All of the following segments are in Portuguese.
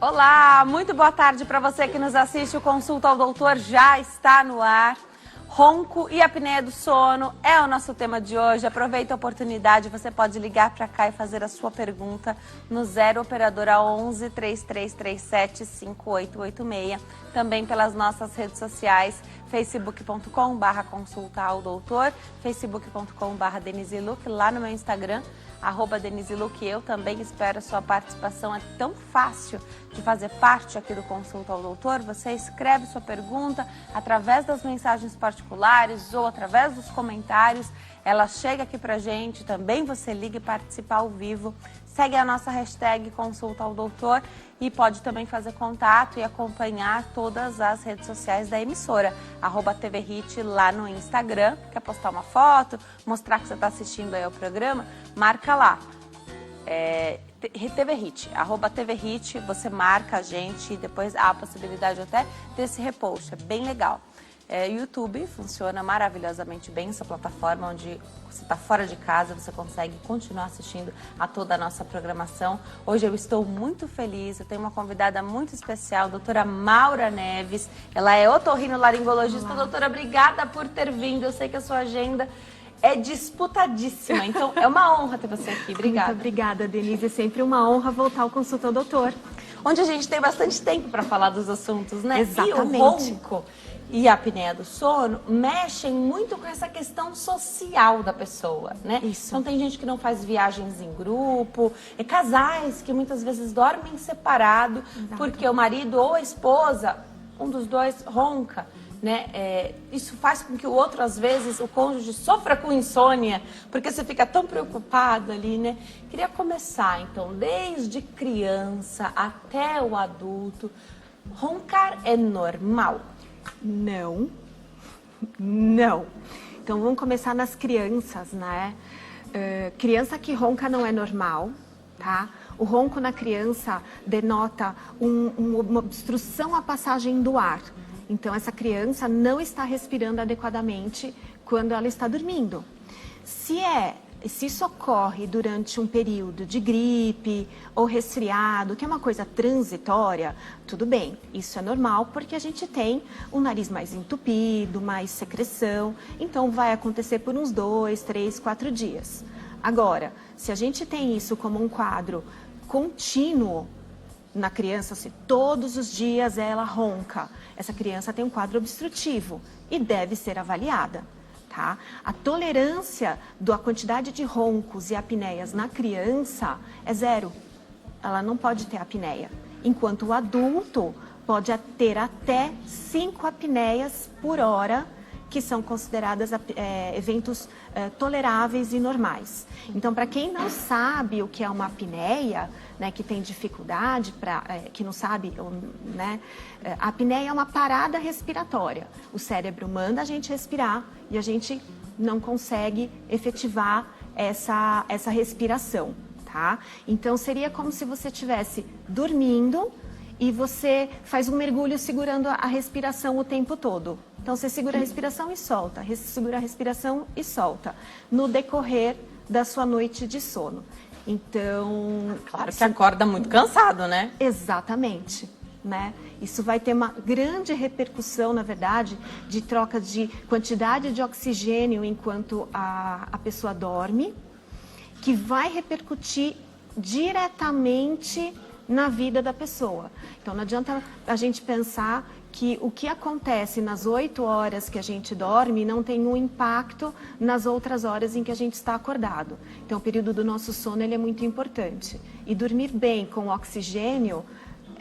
Olá, muito boa tarde para você que nos assiste. O Consulta ao Doutor já está no ar. Ronco e apneia do sono é o nosso tema de hoje. Aproveita a oportunidade, você pode ligar para cá e fazer a sua pergunta no 0 operadora 11 3337 5886. Também pelas nossas redes sociais, facebook.com/consulta ao doutor, facebook.com/Denise Luque, lá no meu Instagram, @Denise Luque. Eu também espero a sua participação. É tão fácil de fazer parte aqui do Consulta ao Doutor. Você escreve sua pergunta através das mensagens particulares ou através dos comentários. Ela chega aqui pra gente, também você liga e participa ao vivo. Segue a nossa hashtag Consulta ao Doutor e pode também fazer contato e acompanhar todas as redes sociais da emissora. @TVHit lá no Instagram. Quer postar uma foto, mostrar que você está assistindo aí ao programa? Marca lá. TVHit, @TVHit, você marca a gente e depois há a possibilidade até desse repost. É bem legal. YouTube funciona maravilhosamente bem, essa plataforma onde você está fora de casa, você consegue continuar assistindo a toda a nossa programação. Hoje eu estou muito feliz, eu tenho uma convidada muito especial, a doutora Maura Neves. Ela é otorrinolaringologista. Olá. Doutora, obrigada por ter vindo, eu sei que a sua agenda é disputadíssima, então é uma honra ter você aqui. Obrigada. Muito obrigada, Denise. É sempre uma honra voltar ao Consulta ao Doutor. Onde a gente tem bastante tempo para falar dos assuntos, né? Exatamente. E o ronco e a apneia do sono mexem muito com essa questão social da pessoa, né? Isso. Então tem gente que não faz viagens em grupo, casais que muitas vezes dormem separado. Exato. Porque o marido ou a esposa, um dos dois ronca, né? Isso faz com que o outro, às vezes, o cônjuge sofra com insônia, porque você fica tão preocupado ali, né? Queria começar, então, desde criança até o adulto. Roncar é normal? Não. Não. Então vamos começar nas crianças, né? Criança que ronca não é normal, tá? O ronco na criança denota uma obstrução à passagem do ar. Então essa criança não está respirando adequadamente quando ela está dormindo. Se isso ocorre durante um período de gripe ou resfriado, que é uma coisa transitória, tudo bem, isso é normal porque a gente tem um nariz mais entupido, mais secreção, então vai acontecer por uns 2, 3, 4 dias. Agora, se a gente tem isso como um quadro contínuo na criança, se todos os dias ela ronca, essa criança tem um quadro obstrutivo e deve ser avaliada. Tá? A tolerância da quantidade de roncos e apneias na criança é 0. Ela não pode ter apneia. Enquanto o adulto pode ter até 5 apneias por hora, que são consideradas eventos toleráveis e normais. Então, para quem não sabe o que é uma apneia, né, que tem dificuldade, que não sabe, né, a apneia é uma parada respiratória. O cérebro manda a gente respirar e a gente não consegue efetivar essa respiração, tá? Então, seria como se você estivesse dormindo e você faz um mergulho segurando a respiração o tempo todo. Então, você segura a respiração e solta, segura a respiração e solta, no decorrer da sua noite de sono. Então... Claro que acorda muito cansado, né? Exatamente, né? Isso vai ter uma grande repercussão, na verdade, de troca de quantidade de oxigênio enquanto a pessoa dorme, que vai repercutir diretamente na vida da pessoa. Então, não adianta a gente pensar que o que acontece nas 8 horas que a gente dorme não tem um impacto nas outras horas em que a gente está acordado. Então, o período do nosso sono ele é muito importante. E dormir bem com oxigênio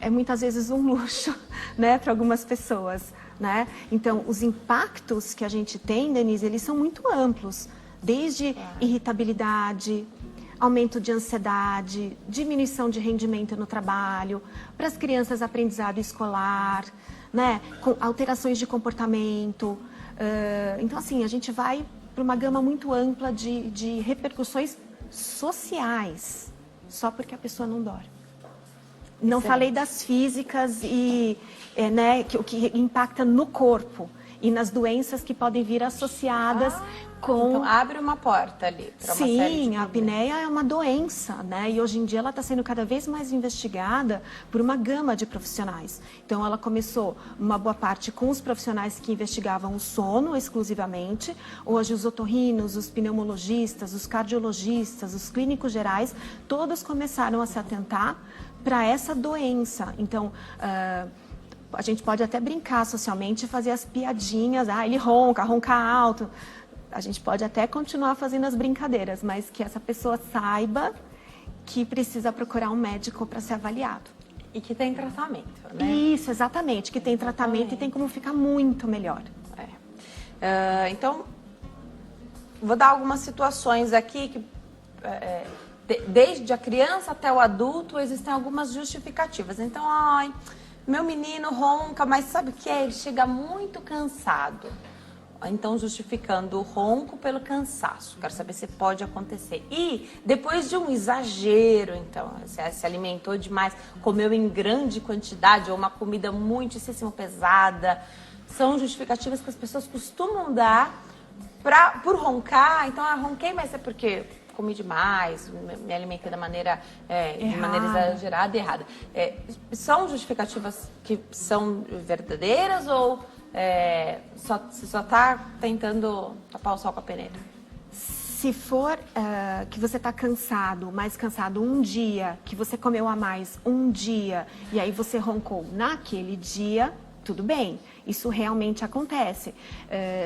é muitas vezes um luxo, né, para algumas pessoas, né? Então, os impactos que a gente tem, Denise, eles são muito amplos. Desde irritabilidade, aumento de ansiedade, diminuição de rendimento no trabalho, para as crianças aprendizado escolar, né, com alterações de comportamento. Então, assim, a gente vai para uma gama muito ampla de repercussões sociais, só porque a pessoa não dorme. Não falei das físicas e né, o que impacta no corpo. e nas doenças que podem vir associadas com... Então, abre uma porta ali para uma série de Sim, a problemas. apneia é uma doença, né? E hoje em dia ela está sendo cada vez mais investigada por uma gama de profissionais. Então, ela começou uma boa parte com os profissionais que investigavam o sono exclusivamente. Hoje, os otorrinos, os pneumologistas, os cardiologistas, os clínicos gerais, todos começaram a se atentar para essa doença. Então, a gente pode até brincar socialmente e fazer as piadinhas. Ah, ele ronca alto. A gente pode até continuar fazendo as brincadeiras, mas que essa pessoa saiba que precisa procurar um médico para ser avaliado. E que tem tratamento, né? Isso, exatamente, que tem tratamento e tem como ficar muito melhor. Então, vou dar algumas situações aqui que, desde a criança até o adulto, existem algumas justificativas. Então, meu menino ronca, mas sabe o que é? Ele chega muito cansado. Então, justificando o ronco pelo cansaço. Quero saber se pode acontecer. E, depois de um exagero, então, se alimentou demais, comeu em grande quantidade, ou uma comida muitíssimo pesada, são justificativas que as pessoas costumam dar por roncar. Então, ronquei, mas é porque comi demais, me alimentei de maneira exagerada e errada. São justificativas que são verdadeiras ou... você só está tentando tapar o sol com a peneira? Se for que você está cansado, mais cansado um dia, que você comeu a mais um dia, e aí você roncou naquele dia, tudo bem. Isso realmente acontece,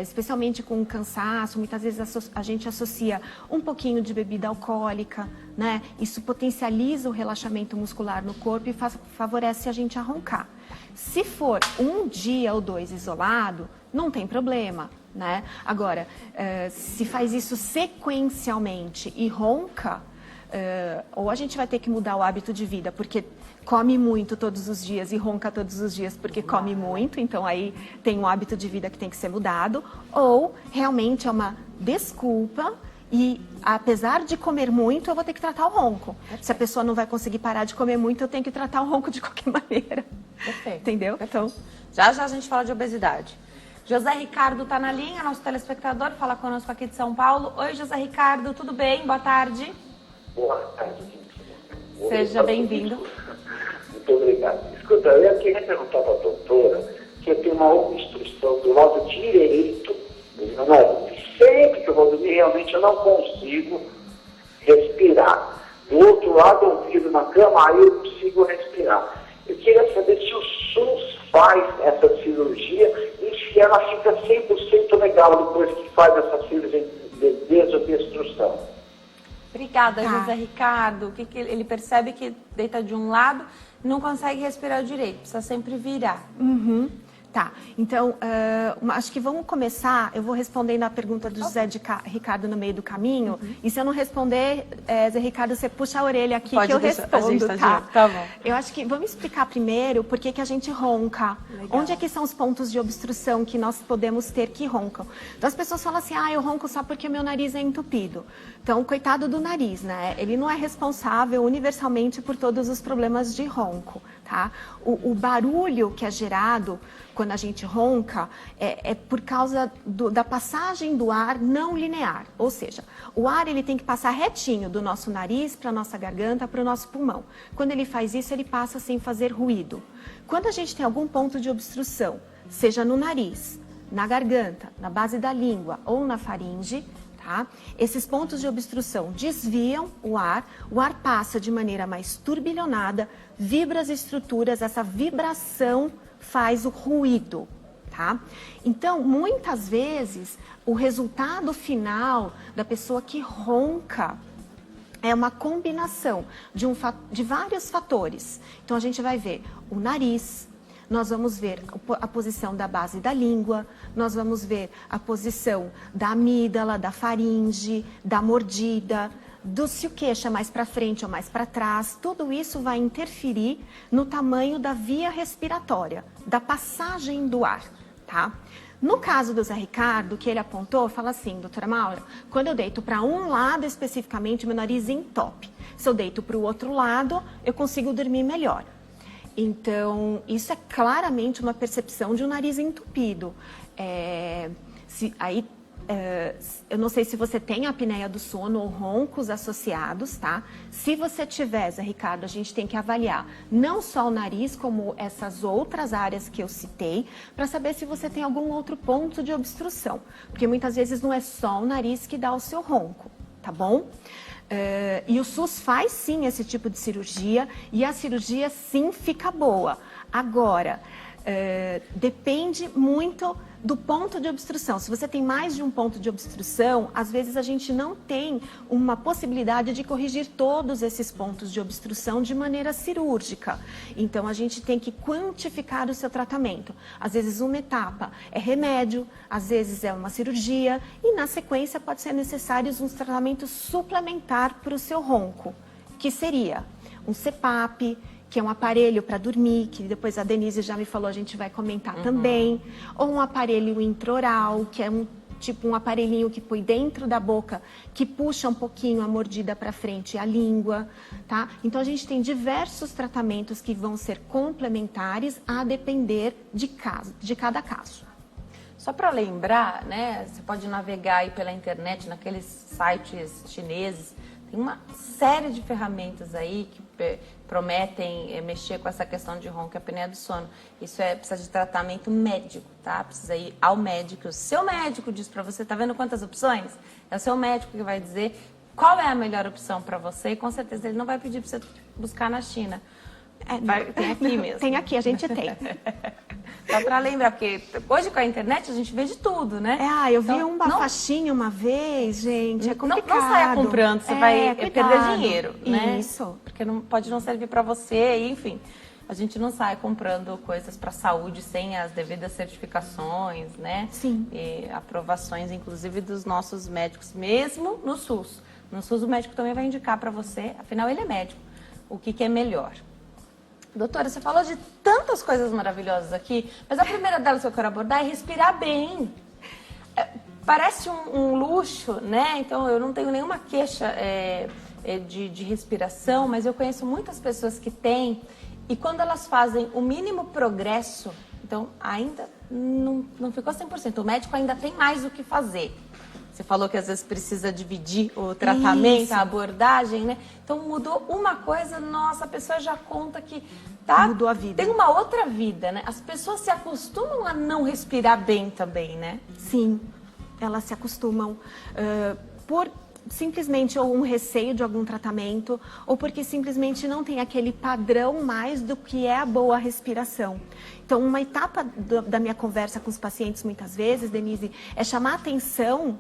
especialmente com cansaço. Muitas vezes a gente associa um pouquinho de bebida alcoólica, né? Isso potencializa o relaxamento muscular no corpo e favorece a gente a roncar. Se for um dia ou dois isolado, não tem problema, né? Agora, se faz isso sequencialmente e ronca, ou a gente vai ter que mudar o hábito de vida, porque come muito todos os dias e ronca todos os dias porque come muito, então aí tem um hábito de vida que tem que ser mudado, ou realmente é uma desculpa e apesar de comer muito, eu vou ter que tratar o ronco. Se a pessoa não vai conseguir parar de comer muito, eu tenho que tratar o ronco de qualquer maneira. Perfeito. Entendeu? Então, já a gente fala de obesidade. José Ricardo está na linha, nosso telespectador, fala conosco aqui de São Paulo. Oi, José Ricardo, tudo bem? Boa tarde. Boa tarde. Seja bem-vindo. Muito obrigado. Escuta, eu queria perguntar para a doutora que eu tenho uma obstrução do lado direito do nariz. Sempre que eu vou dormir, realmente eu não consigo respirar. Do outro lado, eu viro na cama, aí eu consigo respirar. Eu queria saber se o SUS faz essa cirurgia e se ela fica 100% legal depois que faz essa cirurgia de desobstrução. Obrigada, José Ricardo. Ele percebe que deita de um lado, não consegue respirar direito, precisa sempre virar. Tá, então, acho que vamos começar, eu vou responder na pergunta do José Ricardo no meio do caminho, e se eu não responder, Zé Ricardo, você puxa a orelha aqui que eu respondo, tá? Tá bom. Eu acho que, vamos explicar primeiro por que a gente ronca. Legal. Onde é que são os pontos de obstrução que nós podemos ter que roncam? Então, as pessoas falam assim, eu ronco só porque o meu nariz é entupido. Então, coitado do nariz, né? Ele não é responsável universalmente por todos os problemas de ronco, tá? O barulho que é gerado quando a gente ronca é por causa da passagem do ar não linear. Ou seja, o ar ele tem que passar retinho do nosso nariz para a nossa garganta, para o nosso pulmão. Quando ele faz isso, ele passa sem fazer ruído. Quando a gente tem algum ponto de obstrução, seja no nariz, na garganta, na base da língua ou na faringe, tá? Esses pontos de obstrução desviam o ar passa de maneira mais turbilhonada, vibra as estruturas, essa vibração faz o ruído, tá? Então, muitas vezes, o resultado final da pessoa que ronca é uma combinação de vários fatores. Então, a gente vai ver o nariz, nós vamos ver a posição da base da língua, nós vamos ver a posição da amígdala, da faringe, da mordida, se o queixo é mais para frente ou mais para trás, tudo isso vai interferir no tamanho da via respiratória, da passagem do ar, tá? No caso do Zé Ricardo, que ele apontou, fala assim, doutora Maura, quando eu deito para um lado especificamente, meu nariz entope. Se eu deito para o outro lado, eu consigo dormir melhor. Então, isso é claramente uma percepção de um nariz entupido. Eu não sei se você tem apneia do sono ou roncos associados, tá? Se você tiver, Zé Ricardo, a gente tem que avaliar não só o nariz, como essas outras áreas que eu citei, para saber se você tem algum outro ponto de obstrução. Porque muitas vezes não é só o nariz que dá o seu ronco, tá bom? E o SUS faz sim esse tipo de cirurgia e a cirurgia sim fica boa. Agora, depende muito do ponto de obstrução. Se você tem mais de um ponto de obstrução, às vezes a gente não tem uma possibilidade de corrigir todos esses pontos de obstrução de maneira cirúrgica. Então, a gente tem que quantificar o seu tratamento. Às vezes, uma etapa é remédio, às vezes é uma cirurgia e, na sequência, pode ser necessário um tratamento suplementar para o seu ronco, que seria um CPAP, que é um aparelho para dormir, que depois a Denise já me falou, a gente vai comentar também. Ou um aparelho intraoral, que é um aparelhinho que põe dentro da boca, que puxa um pouquinho a mordida para frente e a língua, tá? Então, a gente tem diversos tratamentos que vão ser complementares a depender de cada caso. Só para lembrar, né, você pode navegar aí pela internet, naqueles sites chineses, tem uma série de ferramentas aí que prometem mexer com essa questão de ronco e apneia do sono. Isso precisa de tratamento médico, tá? Precisa ir ao médico. O seu médico diz para você, tá vendo quantas opções? É o seu médico que vai dizer qual é a melhor opção para você e com certeza ele não vai pedir para você buscar na China. Tem aqui mesmo. Tem aqui, a gente tem. Só para lembrar, porque hoje com a internet a gente vê de tudo, né? Eu vi uma faixinha uma vez, gente, é complicado. Não saia comprando, você vai perder dinheiro, né? Isso. Porque pode não servir para você, enfim. A gente não sai comprando coisas para saúde sem as devidas certificações, né? Sim. E aprovações, inclusive, dos nossos médicos, mesmo no SUS. No SUS o médico também vai indicar para você, afinal ele é médico, o que é melhor. Doutora, você falou de tantas coisas maravilhosas aqui, mas a primeira delas que eu quero abordar é respirar bem. Parece um luxo, né? Então, eu não tenho nenhuma queixa de respiração, mas eu conheço muitas pessoas que têm, e quando elas fazem o mínimo progresso, então, ainda não ficou 100%. O médico ainda tem mais o que fazer. Você falou que às vezes precisa dividir o tratamento, Isso. a abordagem, né? Então mudou uma coisa, nossa, a pessoa já conta que mudou a vida. Tem uma outra vida, né? As pessoas se acostumam a não respirar bem também, né? Sim, elas se acostumam por simplesmente ou um receio de algum tratamento ou porque simplesmente não tem aquele padrão mais do que é a boa respiração. Então, uma etapa da minha conversa com os pacientes muitas vezes, Denise, é chamar atenção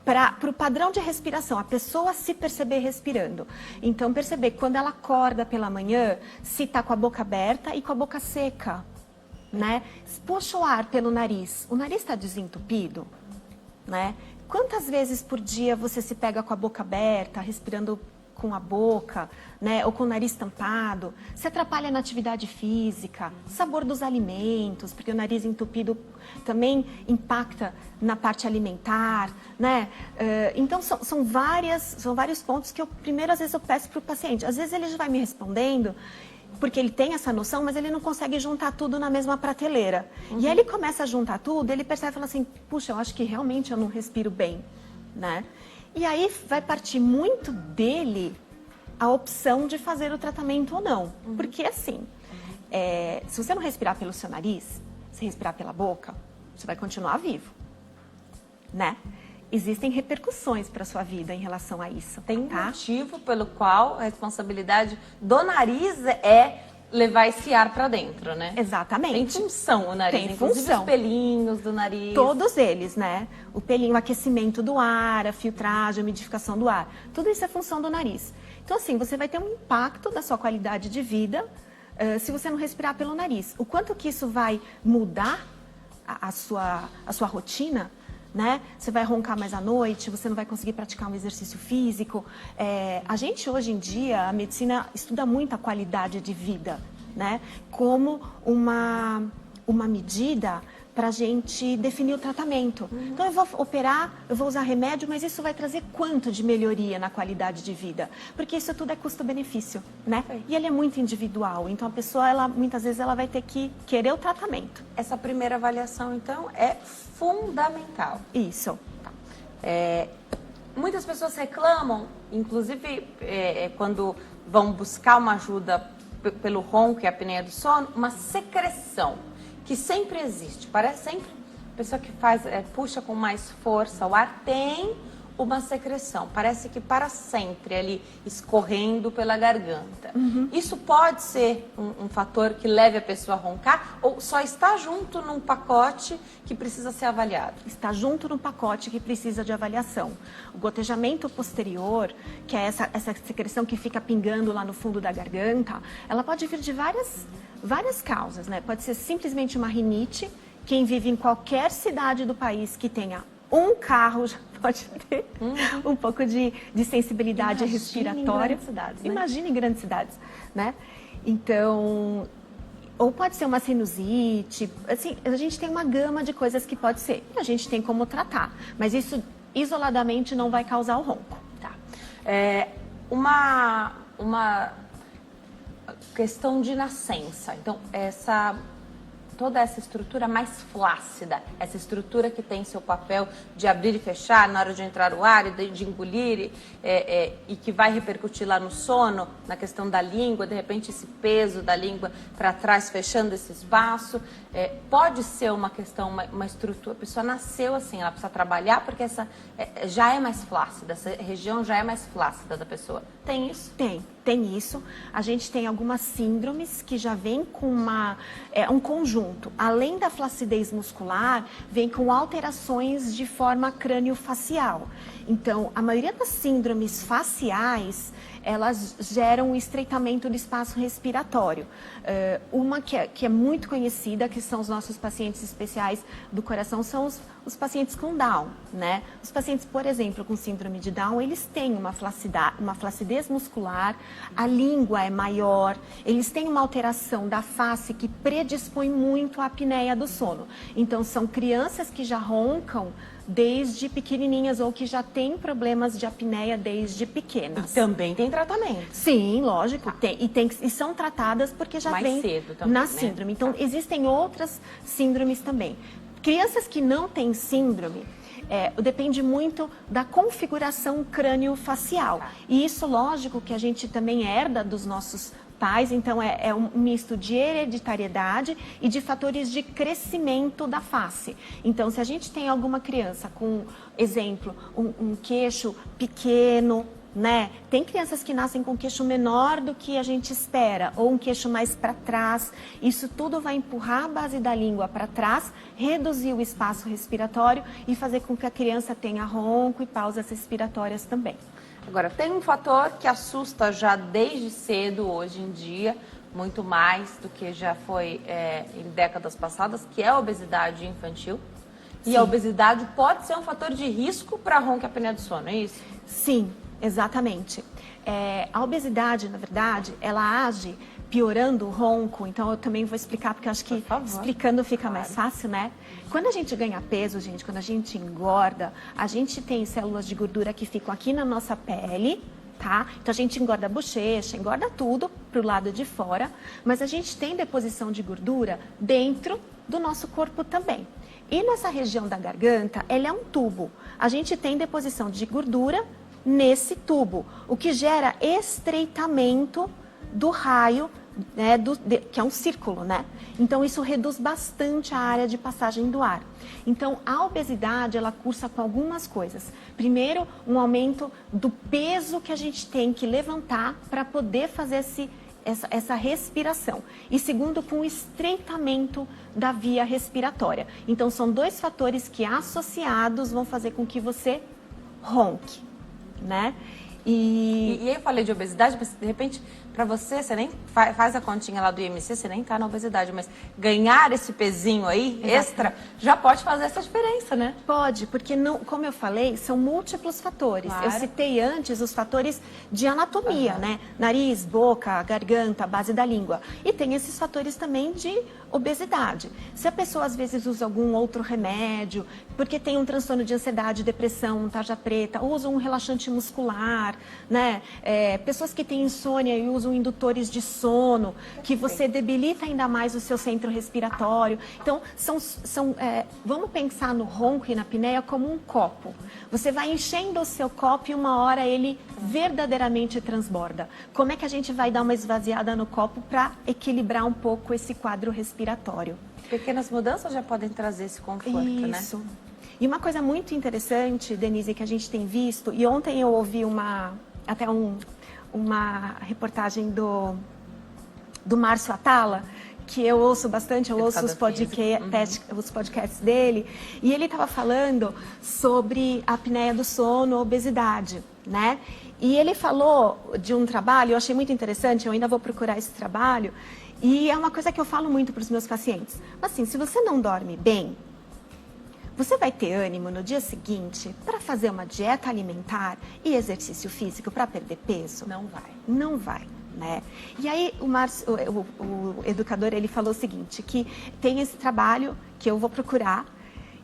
para o padrão de respiração, a pessoa se perceber respirando. Então, perceber quando ela acorda pela manhã, se está com a boca aberta e com a boca seca, né? Puxa o ar pelo nariz. O nariz está desentupido, né? Quantas vezes por dia você se pega com a boca aberta, respirando com a boca, né? Ou com o nariz tampado? Se atrapalha na atividade física, sabor dos alimentos, porque o nariz entupido também impacta na parte alimentar, né? Então, são vários pontos que às vezes eu peço para o paciente. Às vezes ele já vai me respondendo, porque ele tem essa noção, mas ele não consegue juntar tudo na mesma prateleira. E aí ele começa a juntar tudo, ele percebe e fala assim, puxa, eu acho que realmente eu não respiro bem, né? E aí vai partir muito dele a opção de fazer o tratamento ou não. Porque assim, se você não respirar pelo seu nariz, se respirar pela boca, você vai continuar vivo, né? Existem repercussões para a sua vida em relação a isso. Tem um motivo pelo qual a responsabilidade do nariz é levar esse ar para dentro, né? Exatamente. Tem função o nariz, tem inclusive função. Os pelinhos do nariz. Todos eles, né? O pelinho, o aquecimento do ar, a filtragem, a umidificação do ar. Tudo isso é função do nariz. Então, assim, você vai ter um impacto da sua qualidade de vida se você não respirar pelo nariz. O quanto que isso vai mudar a sua rotina, né? Você vai roncar mais à noite, você não vai conseguir praticar um exercício físico. A gente, hoje em dia, a medicina estuda muito a qualidade de vida, né? Como uma medida para a gente definir o tratamento. Então, eu vou operar, eu vou usar remédio, mas isso vai trazer quanto de melhoria na qualidade de vida? Porque isso tudo é custo-benefício, né? E ele é muito individual, então a pessoa, muitas vezes, ela vai ter que querer o tratamento. Essa primeira avaliação, então, é fundamental. Isso. Muitas pessoas reclamam, inclusive quando vão buscar uma ajuda pelo ronco e a apneia do sono, uma secreção que sempre existe. Parece sempre a pessoa que puxa com mais força o ar tem uma secreção. Parece que para sempre ali escorrendo pela garganta. Isso pode ser um fator que leve a pessoa a roncar ou só está junto num pacote que precisa ser avaliado? Está junto num pacote que precisa de avaliação. O gotejamento posterior, que é essa secreção que fica pingando lá no fundo da garganta, ela pode vir de várias causas, né? Pode ser simplesmente uma rinite. Quem vive em qualquer cidade do país que tenha um carro já pode ter um pouco de sensibilidade respiratória. Em grandes cidades, né? Imagina em grandes cidades, né? Então, ou pode ser uma sinusite, assim, a gente tem uma gama de coisas que pode ser. E a gente tem como tratar, mas isso isoladamente não vai causar o ronco. Tá. Uma questão de nascença. Então, toda essa estrutura mais flácida, essa estrutura que tem seu papel de abrir e fechar na hora de entrar o ar e de engolir e que vai repercutir lá no sono, na questão da língua, de repente esse peso da língua para trás fechando esse espaço, pode ser uma questão, uma estrutura, a pessoa nasceu assim, ela precisa trabalhar porque essa já é mais flácida, essa região já é mais flácida da pessoa. Tem isso? Tem isso. A gente tem algumas síndromes que já vêm com um conjunto. Além da flacidez muscular, vem com alterações de forma crânio-facial. Então, a maioria das síndromes faciais, elas geram um estreitamento do espaço respiratório. Uma que é muito conhecida, que são os nossos pacientes especiais do coração, são os pacientes com Down, né? Os pacientes, por exemplo, com síndrome de Down, eles têm uma flacidez muscular, a língua é maior, eles têm uma alteração da face que predispõe muito à apneia do sono. Então, são crianças que já roncam desde pequenininhas ou que já têm problemas de apneia desde pequenas. E também tem tratamento. Sim, lógico. E são tratadas porque já mais vem cedo também, na né? síndrome. Então, existem outras síndromes também. Crianças que não têm síndrome, depende muito da configuração crânio-facial. E isso, lógico, que a gente também herda dos nossos pais, então é um misto de hereditariedade e de fatores de crescimento da face. Então, se a gente tem alguma criança com, exemplo, um queixo pequeno, né? Tem crianças que nascem com queixo menor do que a gente espera, ou um queixo mais para trás. Isso tudo vai empurrar a base da língua para trás, reduzir o espaço respiratório e fazer com que a criança tenha ronco e pausas respiratórias também. Agora, tem um fator que assusta já desde cedo, hoje em dia, muito mais do que já foi em décadas passadas, que é a obesidade infantil. Sim. E a obesidade pode ser um fator de risco para ronco e apneia do sono, é isso? Sim, exatamente. A obesidade, na verdade, ela age piorando o ronco, então eu também vou explicar, porque eu acho que explicando fica mais fácil, né? Quando a gente ganha peso, gente, quando a gente engorda, a gente tem células de gordura que ficam aqui na nossa pele, tá? Então a gente engorda a bochecha, engorda tudo pro lado de fora, mas a gente tem deposição de gordura dentro do nosso corpo também. E nessa região da garganta, ela é um tubo. A gente tem deposição de gordura nesse tubo, o que gera estreitamento do raio, né, que é um círculo, né? Então isso reduz bastante a área de passagem do ar. Então a obesidade, ela cursa com algumas coisas. Primeiro, um aumento do peso que a gente tem que levantar para poder fazer essa respiração. E segundo, com o estreitamento da via respiratória. Então são dois fatores que associados vão fazer com que você ronque, né? E aí eu falei de obesidade, mas de repente Para você nem faz a continha lá do IMC, você nem tá na obesidade, mas ganhar esse pezinho aí, extra, já pode fazer essa diferença, né? Pode, porque, não, como eu falei, são múltiplos fatores. Claro. Eu citei antes os fatores de anatomia, né? Nariz, boca, garganta, base da língua. E tem esses fatores também de obesidade. Se a pessoa, às vezes, usa algum outro remédio, porque tem um transtorno de ansiedade, depressão, tarja preta, usa um relaxante muscular, né? Pessoas que têm insônia e usam indutores de sono, que você debilita ainda mais o seu centro respiratório. Então, vamos pensar no ronco e na apneia como um copo. Você vai enchendo o seu copo e uma hora ele verdadeiramente transborda. Como é que a gente vai dar uma esvaziada no copo para equilibrar um pouco esse quadro respiratório? Pequenas mudanças já podem trazer esse conforto, né? Isso. E uma coisa muito interessante, Denise, que a gente tem visto, e ontem eu ouvi uma reportagem do Márcio Atala, que eu ouço bastante, eu ouço os podcasts dele, e ele estava falando sobre a apneia do sono, a obesidade, né? E ele falou de um trabalho, eu achei muito interessante, eu ainda vou procurar esse trabalho, e é uma coisa que eu falo muito para os meus pacientes. Assim, se você não dorme bem, você vai ter ânimo no dia seguinte para fazer uma dieta alimentar e exercício físico para perder peso? Não vai. Não vai, né? E aí o educador, ele falou o seguinte, que tem esse trabalho que eu vou procurar,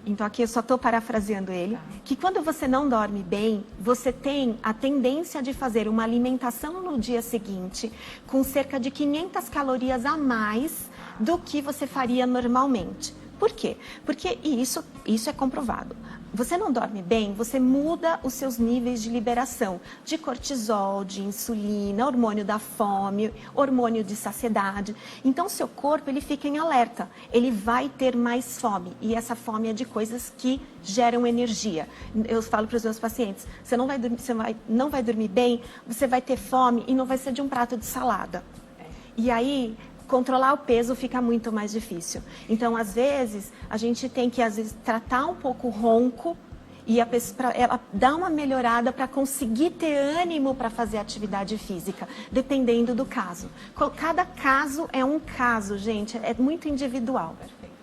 então aqui eu só estou parafraseando ele, que quando você não dorme bem, você tem a tendência de fazer uma alimentação no dia seguinte com cerca de 500 calorias a mais do que você faria normalmente. Por quê? Porque isso é comprovado. Você não dorme bem, você muda os seus níveis de liberação de cortisol, de insulina, hormônio da fome, hormônio de saciedade. Então, seu corpo ele fica em alerta, ele vai ter mais fome. E essa fome é de coisas que geram energia. Eu falo para os meus pacientes, você não vai dormir bem, você vai ter fome e não vai ser de um prato de salada. E aí, controlar o peso fica muito mais difícil. Então, às vezes, a gente tem que, tratar um pouco o ronco e ela dar uma melhorada para conseguir ter ânimo para fazer atividade física, dependendo do caso. Cada caso é um caso, gente, é muito individual. Perfeito.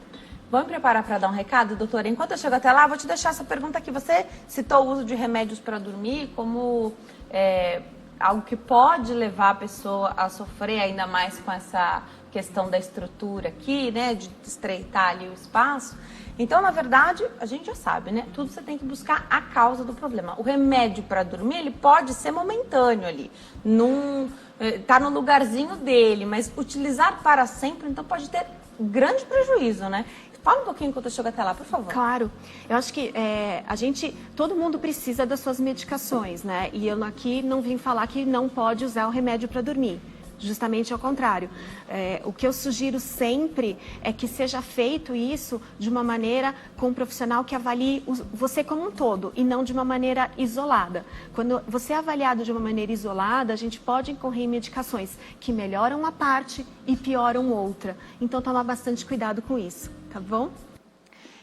Vamos preparar para dar um recado, doutora? Enquanto eu chego até lá, vou te deixar essa pergunta aqui. Você citou o uso de remédios para dormir como algo que pode levar a pessoa a sofrer ainda mais com essa questão da estrutura aqui, né, de estreitar ali o espaço. Então, na verdade, a gente já sabe, né, tudo você tem que buscar a causa do problema. O remédio para dormir, ele pode ser momentâneo ali, tá no lugarzinho dele, mas utilizar para sempre, então pode ter grande prejuízo, né? Fala um pouquinho enquanto eu chego até lá, por favor. Claro. Eu acho que todo mundo precisa das suas medicações, né? E eu aqui não vim falar que não pode usar o remédio para dormir. Justamente ao contrário. O que eu sugiro sempre é que seja feito isso de uma maneira com um profissional que avalie você como um todo e não de uma maneira isolada. Quando você é avaliado de uma maneira isolada, a gente pode incorrer em medicações que melhoram uma parte e pioram outra. Então, tomar bastante cuidado com isso, tá bom?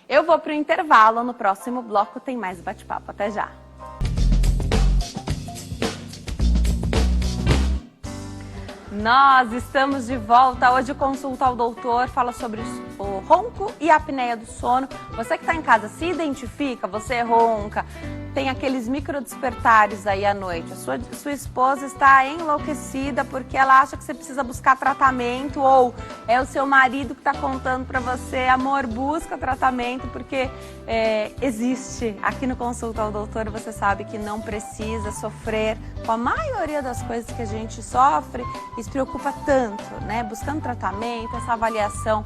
Eu vou para o intervalo, no próximo bloco tem mais bate-papo. Até já! Nós estamos de volta. Hoje o Consulta ao Doutor fala sobre o ronco e a apneia do sono. Você que está em casa, se identifica, você ronca, tem aqueles micro despertares aí à noite. A sua esposa está enlouquecida porque ela acha que você precisa buscar tratamento, ou é o seu marido que está contando para você, amor, busca tratamento, porque existe. Aqui no Consulta ao Doutor você sabe que não precisa sofrer com a maioria das coisas que a gente sofre e se preocupa tanto, né? Buscando tratamento, essa avaliação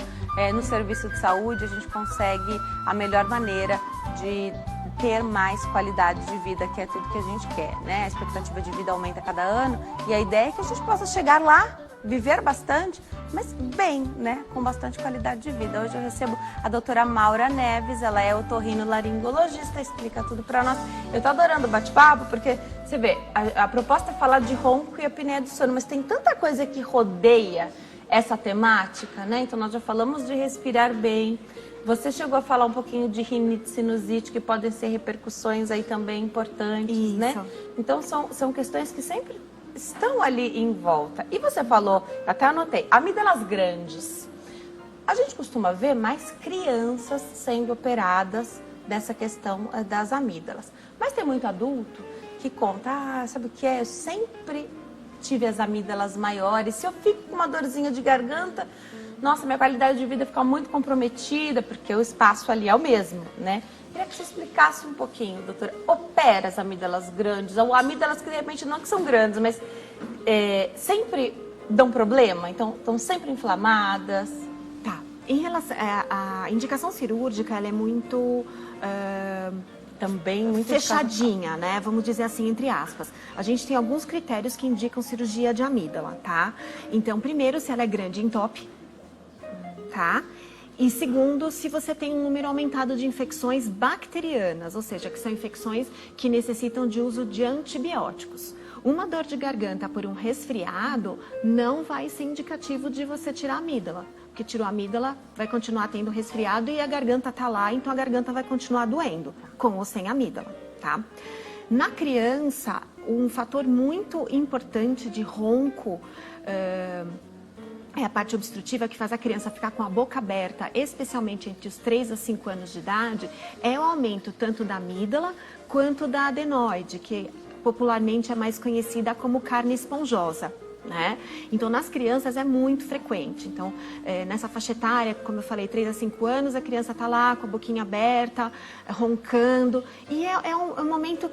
no serviço de saúde, a gente consegue a melhor maneira de ter mais qualidade de vida, que é tudo que a gente quer, né? A expectativa de vida aumenta a cada ano e a ideia é que a gente possa chegar lá, viver bastante, mas bem, né? Com bastante qualidade de vida. Hoje eu recebo a doutora Maura Neves, ela é otorrinolaringologista, explica tudo pra nós. Eu tô adorando o bate-papo, porque você vê, a proposta é falar de ronco e apneia do sono, mas tem tanta coisa que rodeia essa temática, né? Então nós já falamos de respirar bem. Você chegou a falar um pouquinho de rinite, sinusite, que podem ser repercussões aí também importantes, isso, né? Então são questões que sempre estão ali em volta. E você falou, até anotei, amígdalas grandes. A gente costuma ver mais crianças sendo operadas dessa questão das amígdalas. Mas tem muito adulto que conta, sabe o que é? Eu sempre tive as amígdalas maiores. Se eu fico com uma dorzinha de garganta, nossa, minha qualidade de vida fica muito comprometida, porque o espaço ali é o mesmo, né? Queria que você explicasse um pouquinho, doutora. Opera as amígdalas grandes, ou amígdalas que de repente não que são grandes, mas sempre dão problema? Então, estão sempre inflamadas? Tá. Em relação a indicação cirúrgica, ela é muito Também muito fechadinha, né? Vamos dizer assim, entre aspas. A gente tem alguns critérios que indicam cirurgia de amígdala, tá? Então, primeiro, se ela é grande em top, tá? E segundo, se você tem um número aumentado de infecções bacterianas, ou seja, que são infecções que necessitam de uso de antibióticos. Uma dor de garganta por um resfriado não vai ser indicativo de você tirar a amígdala. Porque tirou a amígdala, vai continuar tendo resfriado e a garganta tá lá, então a garganta vai continuar doendo, com ou sem amígdala, tá? Na criança, um fator muito importante de ronco é a parte obstrutiva que faz a criança ficar com a boca aberta, especialmente entre os 3 a 5 anos de idade, é o aumento tanto da amígdala quanto da adenoide, que popularmente é mais conhecida como carne esponjosa, né? Então, nas crianças é muito frequente. Então, nessa faixa etária, como eu falei, 3 a 5 anos, a criança está lá com a boquinha aberta, roncando. E é um momento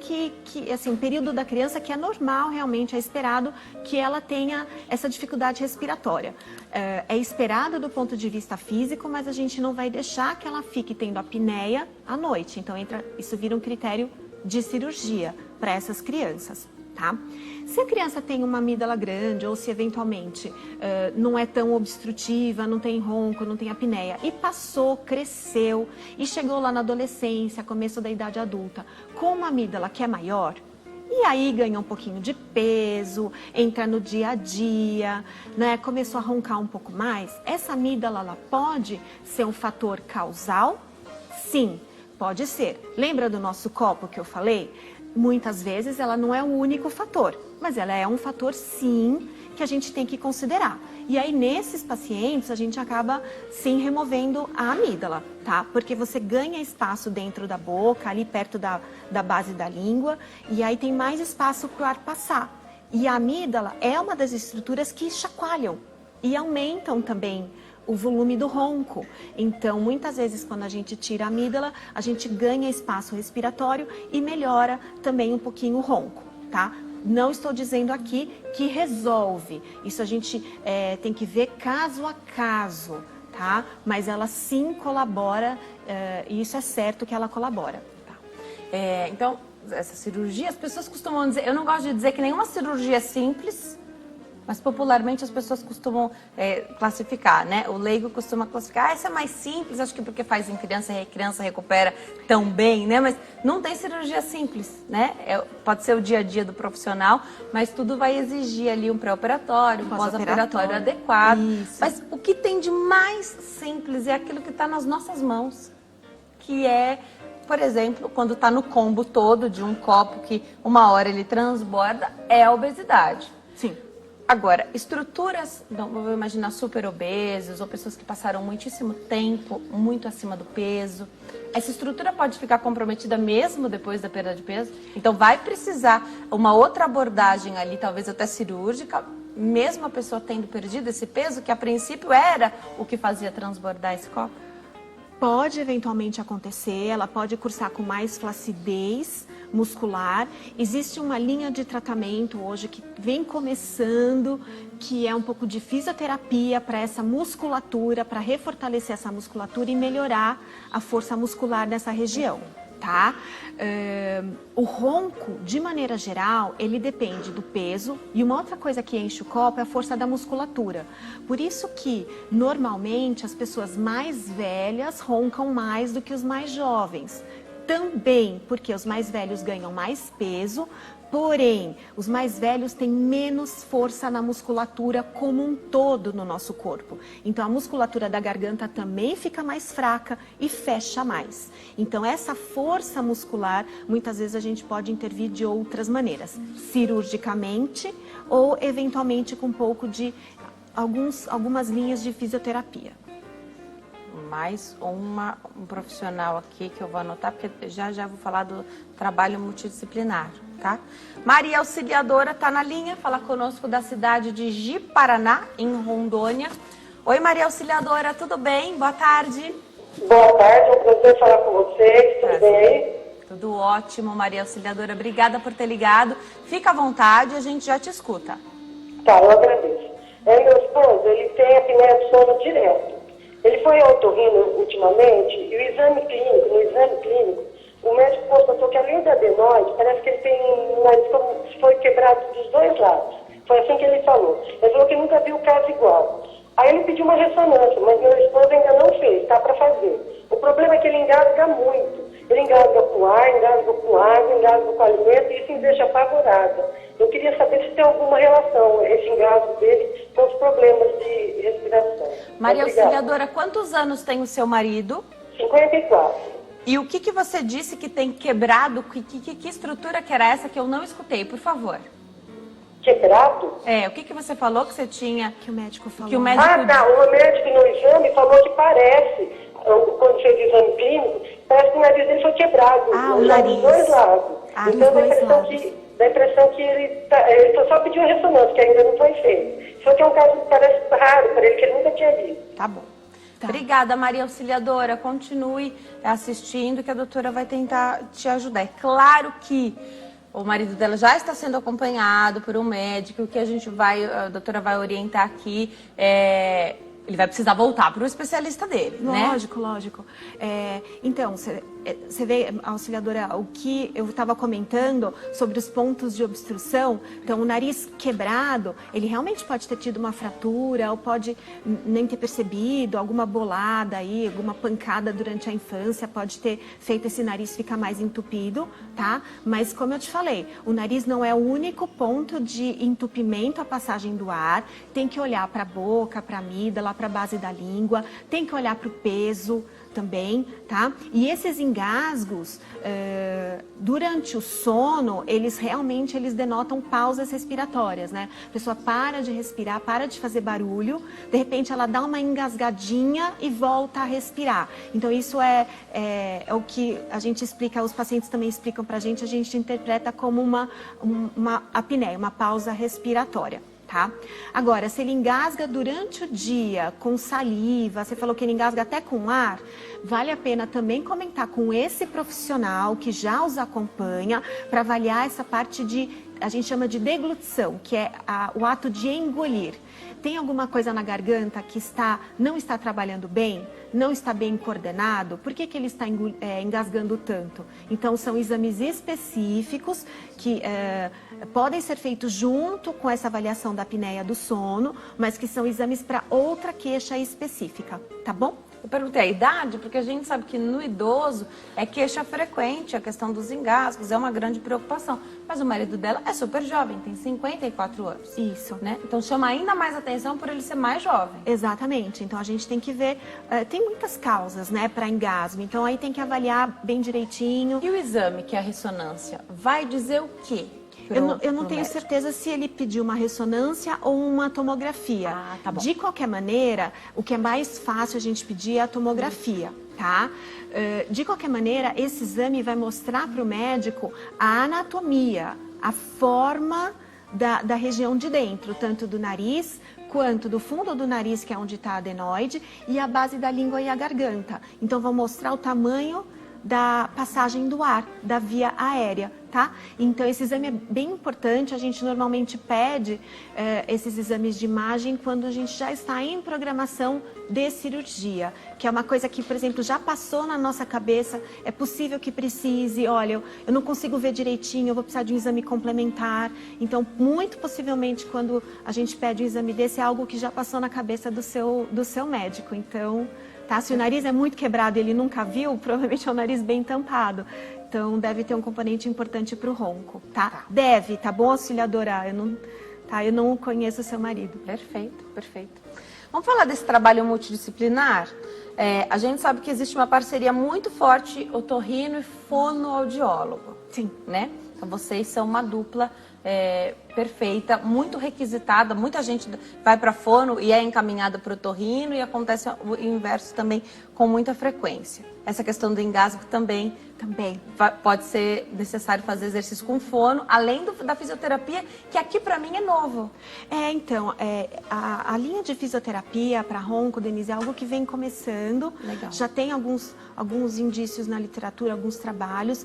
assim, um período da criança que é normal, realmente, é esperado que ela tenha essa dificuldade respiratória. É esperado do ponto de vista físico, mas a gente não vai deixar que ela fique tendo apneia à noite. Então, isso vira um critério de cirurgia para essas crianças. Tá? Se a criança tem uma amígdala grande ou se eventualmente não é tão obstrutiva, não tem ronco, não tem apneia e passou, cresceu e chegou lá na adolescência, começo da idade adulta, com uma amígdala que é maior, e aí ganha um pouquinho de peso, entra no dia a dia, né? Começou a roncar um pouco mais, essa amígdala ela pode ser um fator causal? Sim, pode ser. Lembra do nosso copo que eu falei? Muitas vezes ela não é o único fator, mas ela é um fator sim que a gente tem que considerar. E aí nesses pacientes a gente acaba sim removendo a amígdala, tá? Porque você ganha espaço dentro da boca, ali perto da base da língua, e aí tem mais espaço para o ar passar. E a amígdala é uma das estruturas que chacoalham e aumentam também o volume do ronco. Então, muitas vezes, quando a gente tira a amígdala, a gente ganha espaço respiratório e melhora também um pouquinho o ronco, tá? Não estou dizendo aqui que resolve. Isso a gente tem que ver caso a caso, tá? Mas ela sim colabora, e isso é certo que ela colabora. Tá. Então, essa cirurgia, as pessoas costumam dizer... Eu não gosto de dizer que nenhuma cirurgia é simples, mas popularmente as pessoas costumam classificar, né? O leigo costuma classificar, essa é mais simples, acho que porque faz em criança e a criança recupera tão bem, né? Mas não tem cirurgia simples, né? Pode ser o dia a dia do profissional, mas tudo vai exigir ali um pré-operatório, um pós-operatório adequado. Isso. Mas o que tem de mais simples é aquilo que está nas nossas mãos, que é... Por exemplo, quando está no combo todo de um copo que uma hora ele transborda, é a obesidade. Sim. Agora, estruturas, então, vou imaginar super obesos ou pessoas que passaram muitíssimo tempo muito acima do peso. Essa estrutura pode ficar comprometida mesmo depois da perda de peso? Então vai precisar uma outra abordagem ali, talvez até cirúrgica, mesmo a pessoa tendo perdido esse peso, que a princípio era o que fazia transbordar esse copo? Pode eventualmente acontecer, ela pode cursar com mais flacidez muscular. Existe uma linha de tratamento hoje que vem começando, que é um pouco de fisioterapia para essa musculatura, para refortalecer essa musculatura e melhorar a força muscular nessa região, tá? O ronco, de maneira geral, ele depende do peso, e uma outra coisa que enche o copo é a força da musculatura. Por isso que, normalmente, as pessoas mais velhas roncam mais do que os mais jovens. Também porque os mais velhos ganham mais peso, porém, os mais velhos têm menos força na musculatura como um todo no nosso corpo. Então, a musculatura da garganta também fica mais fraca e fecha mais. Então, essa força muscular, muitas vezes a gente pode intervir de outras maneiras, cirurgicamente ou, eventualmente, com um pouco de algumas linhas de fisioterapia. Mais um profissional aqui que eu vou anotar, porque já vou falar do trabalho multidisciplinar, tá? Maria Auxiliadora está na linha, fala conosco da cidade de Ji-Paraná, em Rondônia. Oi, Maria Auxiliadora, tudo bem? Boa tarde. Boa tarde, é um prazer falar com vocês, tudo bem aí? Tudo ótimo, Maria Auxiliadora, obrigada por ter ligado. Fica à vontade, a gente já te escuta. Tá, eu agradeço. Meu esposo, ele tem apneia do sono direto. Ele foi ao otorrino ultimamente e no exame clínico, o médico constatou que além da adenoide, parece que ele tem um nariz como se foi quebrado dos dois lados. Foi assim que ele falou. Ele falou que nunca viu caso igual. Aí ele pediu uma ressonância, mas meu esposo ainda não fez, tá para fazer. O problema é que ele engasga muito. Ele engasga com ar, engasga com água, engasga com alimento e isso me deixa apavorada. Eu queria saber se tem alguma relação, esse engasgo dele, com os problemas de respiração. Maria Obrigada. Auxiliadora, quantos anos tem o seu marido? 54. E o que você disse que tem quebrado? Que estrutura que era essa que eu não escutei, por favor? Quebrado? O que você falou que você tinha? Que o médico falou. Que o médico... Ah, tá. O médico no exame falou que parece, quando fez o exame clínico, parece que o nariz dele foi quebrado. O nariz. Dos dois lados. Ah, então dos dois lados. dá a impressão que ele só pediu a ressonância, que ainda não foi feito. Só que é um caso que parece raro para ele, que ele nunca tinha visto. Tá bom. Tá. Obrigada, Maria Auxiliadora. Continue assistindo que a doutora vai tentar te ajudar. É claro que o marido dela já está sendo acompanhado por um médico, que a doutora vai orientar aqui. Ele vai precisar voltar para o especialista dele, né? Lógico. Então, você vê, auxiliadora, o que eu estava comentando sobre os pontos de obstrução. Então, o nariz quebrado, ele realmente pode ter tido uma fratura ou pode nem ter percebido, alguma bolada aí, alguma pancada durante a infância, pode ter feito esse nariz ficar mais entupido, tá? Mas, como eu te falei, o nariz não é o único ponto de entupimento à passagem do ar. Tem que olhar para a boca, para a amígdala, para a base da língua, tem que olhar para o peso também, tá? E esses engasgos, durante o sono, eles denotam pausas respiratórias, né? A pessoa para de respirar, para de fazer barulho, de repente ela dá uma engasgadinha e volta a respirar. Então isso é o que a gente explica, os pacientes também explicam pra gente, a gente interpreta como uma apneia, uma pausa respiratória. Tá? Agora, se ele engasga durante o dia com saliva, você falou que ele engasga até com ar, vale a pena também comentar com esse profissional que já os acompanha para avaliar essa parte a gente chama de deglutição, que é o ato de engolir. Tem alguma coisa na garganta que não está trabalhando bem, não está bem coordenado? Por que ele está engasgando tanto? Então, são exames específicos que podem ser feitos junto com essa avaliação da apneia do sono, mas que são exames para outra queixa específica, tá bom? Eu perguntei a idade, porque a gente sabe que no idoso é queixa frequente, a questão dos engasgos é uma grande preocupação. Mas o marido dela é super jovem, tem 54 anos. Isso. Né? Então chama ainda mais atenção por ele ser mais jovem. Exatamente. Então a gente tem que ver, tem muitas causas, né, para engasgo. Então aí tem que avaliar bem direitinho. E o exame, que é a ressonância, vai dizer o quê? Eu não tenho certeza se ele pediu uma ressonância ou uma tomografia. Ah, tá bom. De qualquer maneira, o que é mais fácil a gente pedir é a tomografia, tá? De qualquer maneira, esse exame vai mostrar para o médico a anatomia, a forma da região de dentro, tanto do nariz quanto do fundo do nariz, que é onde está a adenoide, e a base da língua e a garganta. Então, vão mostrar o tamanho da passagem do ar, da via aérea, tá? Então, esse exame é bem importante, a gente normalmente pede esses exames de imagem quando a gente já está em programação de cirurgia, que é uma coisa que, por exemplo, já passou na nossa cabeça, é possível que precise, olha, eu não consigo ver direitinho, eu vou precisar de um exame complementar. Então, muito possivelmente, quando a gente pede um exame desse, é algo que já passou na cabeça do seu médico. Então, tá? Se o nariz é muito quebrado e ele nunca viu, provavelmente é um nariz bem tampado. Então, deve ter um componente importante para o ronco, tá? Deve, tá bom, auxiliadora? Eu não conheço o seu marido. Perfeito, perfeito. Vamos falar desse trabalho multidisciplinar? A gente sabe que existe uma parceria muito forte otorrino e fonoaudiólogo. Sim. Né? Então, vocês são uma dupla perfeita, muito requisitada. Muita gente vai para fono e é encaminhada para o otorrino, e acontece o inverso também com muita frequência. Essa questão do engasgo também pode ser necessário fazer exercício com fono, além da fisioterapia, que aqui para mim é novo. Então, a linha de fisioterapia para ronco, Denise, é algo que vem começando. Legal. Já tem alguns indícios na literatura, alguns trabalhos.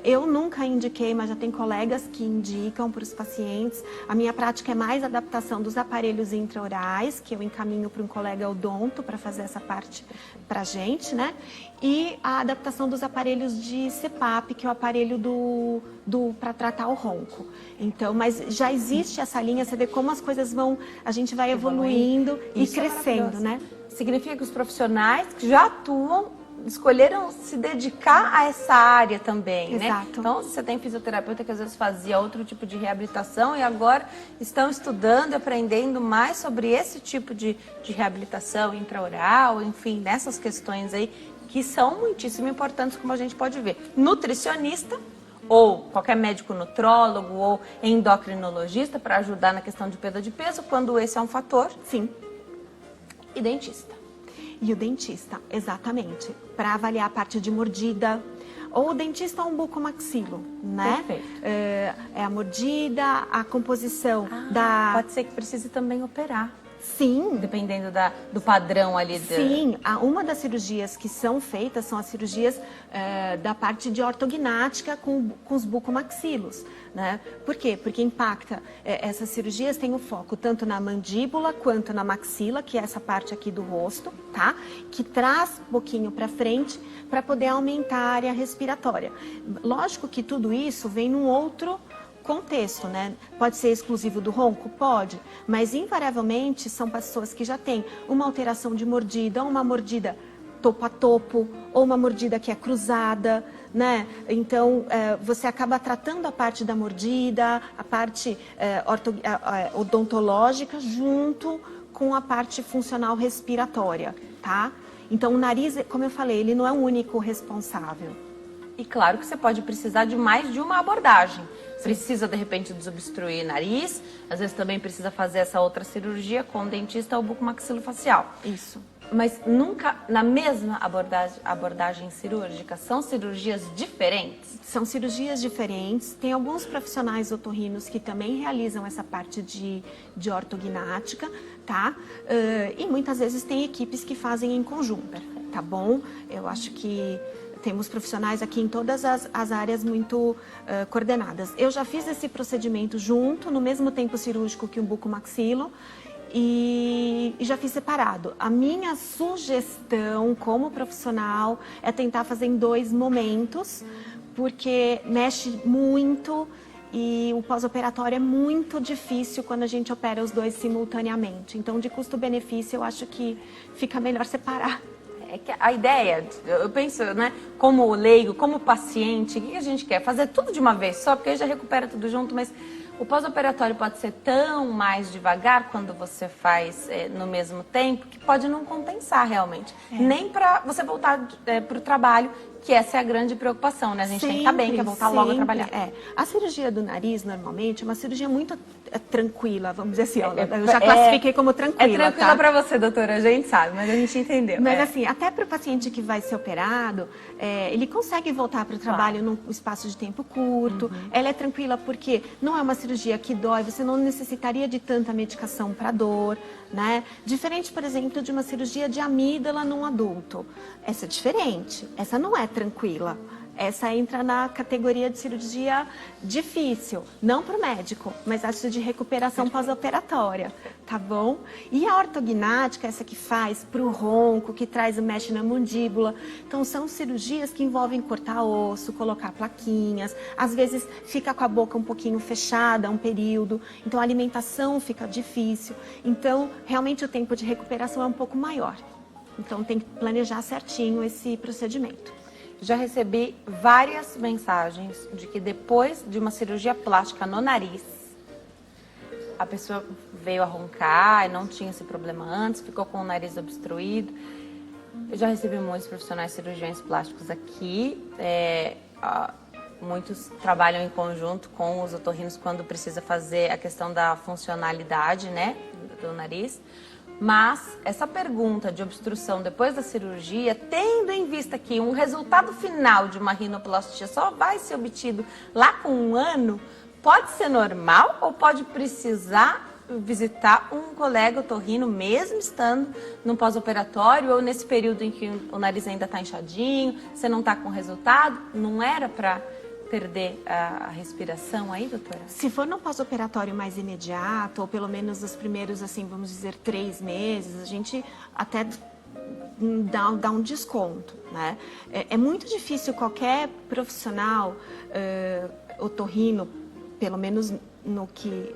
Eu nunca indiquei, mas já tem colegas que indicam para os pacientes. A minha prática é mais adaptação dos aparelhos intraorais, que eu encaminho para um colega odonto para fazer essa parte para a gente, né? E a adaptação dos aparelhos de CPAP, que é o aparelho para tratar o ronco. Então, mas já existe essa linha, você vê como as coisas a gente vai evoluindo e crescendo, né? Significa que os profissionais que já atuam escolheram se dedicar a essa área também, Exato. Né? Então, você tem fisioterapeuta que às vezes fazia outro tipo de reabilitação e agora estão estudando e aprendendo mais sobre esse tipo de reabilitação intraoral, enfim, nessas questões aí que são muitíssimo importantes, como a gente pode ver. Nutricionista, ou qualquer médico nutrólogo, ou endocrinologista para ajudar na questão de perda de peso, quando esse é um fator. Sim. E dentista. E o dentista, exatamente, para avaliar a parte de mordida. Ou o dentista ou um bucomaxilo, né? Perfeito. É a mordida, a composição Pode ser que precise também operar. Sim. Dependendo do padrão ali. Sim, uma das cirurgias que são feitas são as cirurgias da parte de ortognática com os bucomaxilos, né? Por quê? Porque impacta, essas cirurgias têm o foco tanto na mandíbula quanto na maxila, que é essa parte aqui do rosto, tá? Que traz um pouquinho para frente para poder aumentar a área respiratória. Lógico que tudo isso vem num outro contexto, né? Pode ser exclusivo do ronco? Pode, mas invariavelmente são pessoas que já têm uma alteração de mordida, ou uma mordida topo a topo, ou uma mordida que é cruzada, né? Então, você acaba tratando a parte da mordida, a parte odontológica, junto com a parte funcional respiratória, tá? Então, o nariz, como eu falei, ele não é o único responsável. E claro que você pode precisar de mais de uma abordagem. Precisa, de repente, desobstruir nariz, às vezes também precisa fazer essa outra cirurgia com o dentista ou bucomaxilofacial. Isso. Mas nunca na mesma abordagem cirúrgica? São cirurgias diferentes? São cirurgias diferentes. Tem alguns profissionais otorrinos que também realizam essa parte de ortognática, tá? E muitas vezes tem equipes que fazem em conjunto, tá bom? Eu acho que temos profissionais aqui em todas as áreas muito coordenadas. Eu já fiz esse procedimento junto, no mesmo tempo cirúrgico que um bucomaxilo, e já fiz separado. A minha sugestão como profissional é tentar fazer em 2 momentos, porque mexe muito e o pós-operatório é muito difícil quando a gente opera os 2 simultaneamente. Então, de custo-benefício, eu acho que fica melhor separar. É que a ideia, eu penso, né, como leigo, como paciente, o que a gente quer? Fazer tudo de uma vez só, porque aí já recupera tudo junto, mas o pós-operatório pode ser tão mais devagar quando você faz no mesmo tempo, que pode não compensar realmente. Nem para você voltar para o trabalho, que essa é a grande preocupação, né? A gente tem que estar bem, quer voltar logo a trabalhar. A cirurgia do nariz, normalmente, é uma cirurgia muito tranquila, vamos dizer assim. Eu já classifiquei como tranquila. É tranquila para você, doutora, a gente sabe, mas a gente entendeu. Mas assim, até para o paciente que vai ser operado, ele consegue voltar para o trabalho num espaço de tempo curto. Ela é tranquila porque não é uma cirurgia que dói, você não necessitaria de tanta medicação para dor, né? Diferente, por exemplo, de uma cirurgia de amígdala num adulto. Essa é diferente, essa não é tranquila. essa entra na categoria de cirurgia difícil, não para o médico, mas acho de recuperação pós-operatória, tá bom? E a ortognática, essa que faz para o ronco, que traz o mesh na mandíbula, então são cirurgias que envolvem cortar osso, colocar plaquinhas, às vezes fica com a boca um pouquinho fechada um período, então a alimentação fica difícil, então realmente o tempo de recuperação é um pouco maior, então tem que planejar certinho esse procedimento. Já recebi várias mensagens de que depois de uma cirurgia plástica no nariz, a pessoa veio a roncar e não tinha esse problema antes, ficou com o nariz obstruído. Eu já recebi muitos profissionais cirurgiões plásticos aqui, muitos trabalham em conjunto com os otorrinos quando precisa fazer a questão da funcionalidade, né, do nariz. Mas essa pergunta de obstrução depois da cirurgia, tendo em vista que um resultado final de uma rinoplastia só vai ser obtido lá com 1 ano, pode ser normal ou pode precisar visitar um colega otorrino mesmo estando no pós-operatório ou nesse período em que o nariz ainda está inchadinho, você não está com resultado? Não era para perder a respiração aí, doutora? Se for no pós-operatório mais imediato, ou pelo menos os primeiros, assim, vamos dizer, 3 meses, a gente até dá um desconto, né? É muito difícil qualquer profissional otorrino, pelo menos no que...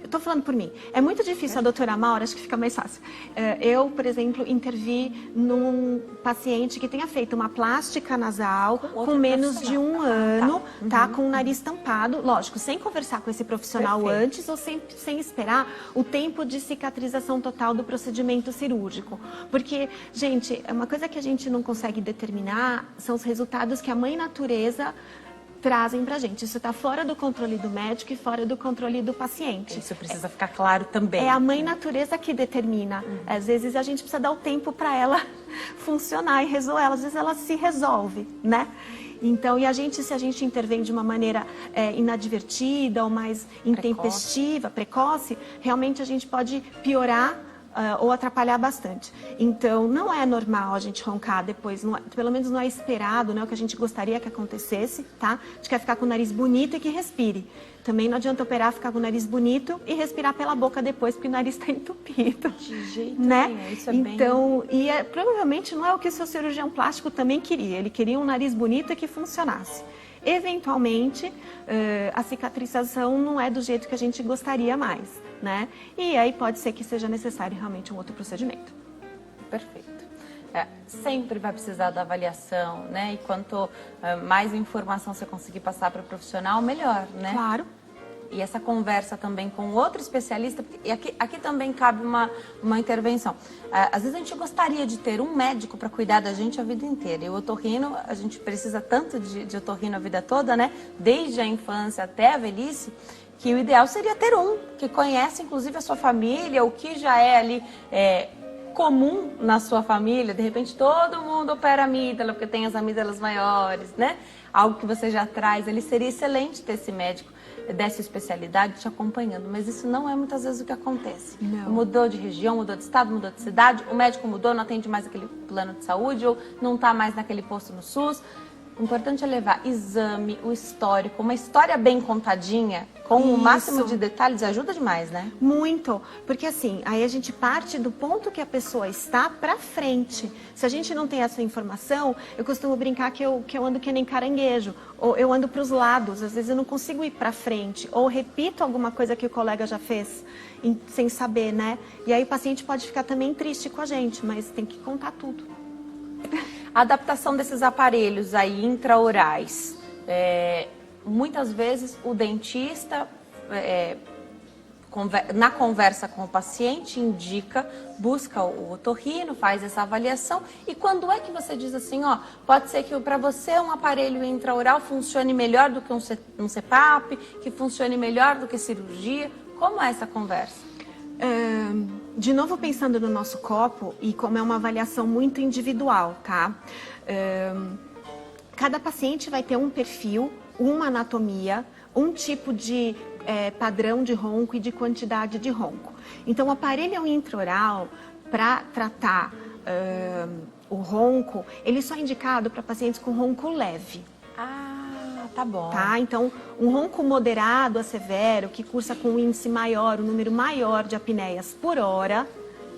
Eu tô falando por mim. É muito difícil a doutora Maura, acho que fica mais fácil. Eu, por exemplo, intervi num paciente que tenha feito uma plástica nasal com menos de 1 ano, tá? Com o nariz tampado, lógico, sem conversar com esse profissional antes ou sem esperar o tempo de cicatrização total do procedimento cirúrgico. Porque, gente, uma coisa que a gente não consegue determinar são os resultados que a mãe natureza trazem pra gente. Isso está fora do controle do médico e fora do controle do paciente. Isso precisa ficar claro também. É a mãe natureza que determina. Às vezes a gente precisa dar o tempo para ela funcionar e resolver. Às vezes ela se resolve, né? Então, e a gente, se a gente intervém de uma maneira inadvertida ou mais intempestiva, precoce, realmente a gente pode piorar ou atrapalhar bastante. Então, não é normal a gente roncar depois, pelo menos não é esperado, né, o que a gente gostaria que acontecesse, tá? A gente quer ficar com o nariz bonito e que respire. Também não adianta operar, ficar com o nariz bonito e respirar pela boca depois, porque o nariz está entupido. De jeito né? nenhum, isso é então, provavelmente não é o que o seu cirurgião plástico também queria. Ele queria um nariz bonito e que funcionasse. Eventualmente, a cicatrização não é do jeito que a gente gostaria mais, né? E aí pode ser que seja necessário realmente um outro procedimento. Perfeito. Sempre vai precisar da avaliação, né? E quanto mais informação você conseguir passar para o profissional, melhor, né? Claro. E essa conversa também com outro especialista, e aqui também cabe uma intervenção. Às vezes a gente gostaria de ter um médico para cuidar da gente a vida inteira. E o otorrino, a gente precisa tanto de otorrino a vida toda, né? Desde a infância até a velhice, que o ideal seria ter um que conhece inclusive a sua família, o que já é ali comum na sua família. De repente todo mundo opera amígdala porque tem as amígdalas maiores, né? Algo que você já traz, ele seria excelente ter esse médico dessa especialidade te acompanhando, mas isso não é muitas vezes o que acontece. Não. Mudou de região, mudou de estado, mudou de cidade, o médico mudou, não atende mais aquele plano de saúde ou não está mais naquele posto no SUS. O importante é levar exame, o histórico, uma história bem contadinha, com o máximo de detalhes, ajuda demais, né? Muito, porque assim, aí a gente parte do ponto que a pessoa está pra frente. Se a gente não tem essa informação, eu costumo brincar que eu ando que nem caranguejo, ou eu ando pros lados, às vezes eu não consigo ir pra frente, ou repito alguma coisa que o colega já fez, sem saber, né? E aí o paciente pode ficar também triste com a gente, mas tem que contar tudo. A adaptação desses aparelhos aí intraorais, muitas vezes o dentista, na conversa com o paciente, busca o otorrino, faz essa avaliação. E quando é que você diz assim, ó, pode ser que para você um aparelho intraoral funcione melhor do que um CPAP, que funcione melhor do que cirurgia? Como é essa conversa? De novo, pensando no nosso copo, e como é uma avaliação muito individual, tá? Cada paciente vai ter um perfil, uma anatomia, um tipo de padrão de ronco e de quantidade de ronco. Então, o aparelho intraoral, para tratar o ronco, ele só é indicado para pacientes com ronco leve. Tá bom. Tá? Então, um ronco moderado a severo, que cursa com um índice maior, um número maior de apneias por hora,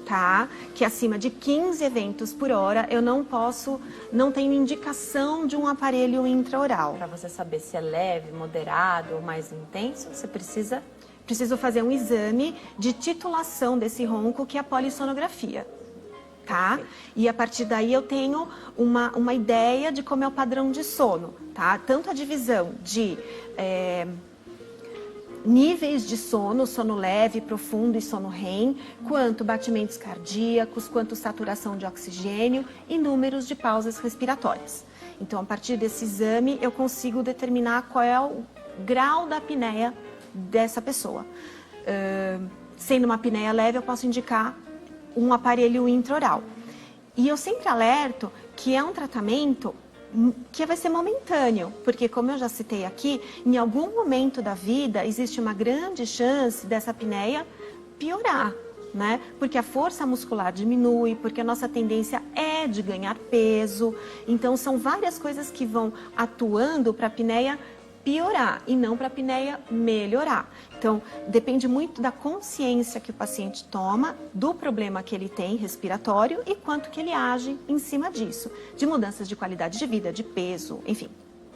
tá? Que acima de 15 eventos por hora, eu não tenho indicação de um aparelho intraoral. Para você saber se é leve, moderado ou mais intenso, você Preciso fazer um exame de titulação desse ronco, que é a polissonografia. Tá? E a partir daí eu tenho uma ideia de como é o padrão de sono, tá? Tanto a divisão de níveis de sono leve, profundo e sono REM, quanto batimentos cardíacos, quanto saturação de oxigênio e números de pausas respiratórias. Então, a partir desse exame, eu consigo determinar qual é o grau da apneia dessa pessoa. Sendo uma apneia leve, eu posso indicar um aparelho intraoral. E eu sempre alerto que é um tratamento que vai ser momentâneo, porque como eu já citei aqui, em algum momento da vida existe uma grande chance dessa apneia piorar, né? Porque a força muscular diminui, porque a nossa tendência é de ganhar peso. Então são várias coisas que vão atuando para a apneia piorar e não para a apneia melhorar. Então, depende muito da consciência que o paciente toma, do problema que ele tem respiratório e quanto que ele age em cima disso, de mudanças de qualidade de vida, de peso, enfim,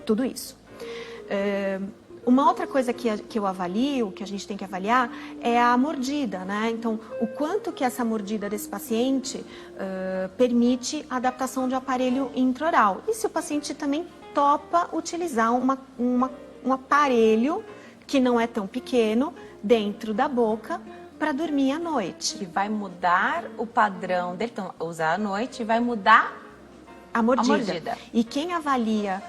tudo isso. Uma outra coisa que eu avalio, que a gente tem que avaliar, é a mordida, né? Então, o quanto que essa mordida desse paciente permite a adaptação de aparelho intraoral. E se o paciente também topa utilizar um aparelho que não é tão pequeno dentro da boca para dormir à noite. Que vai mudar o padrão dele, então usar à noite e vai mudar a mordida. E quem avalia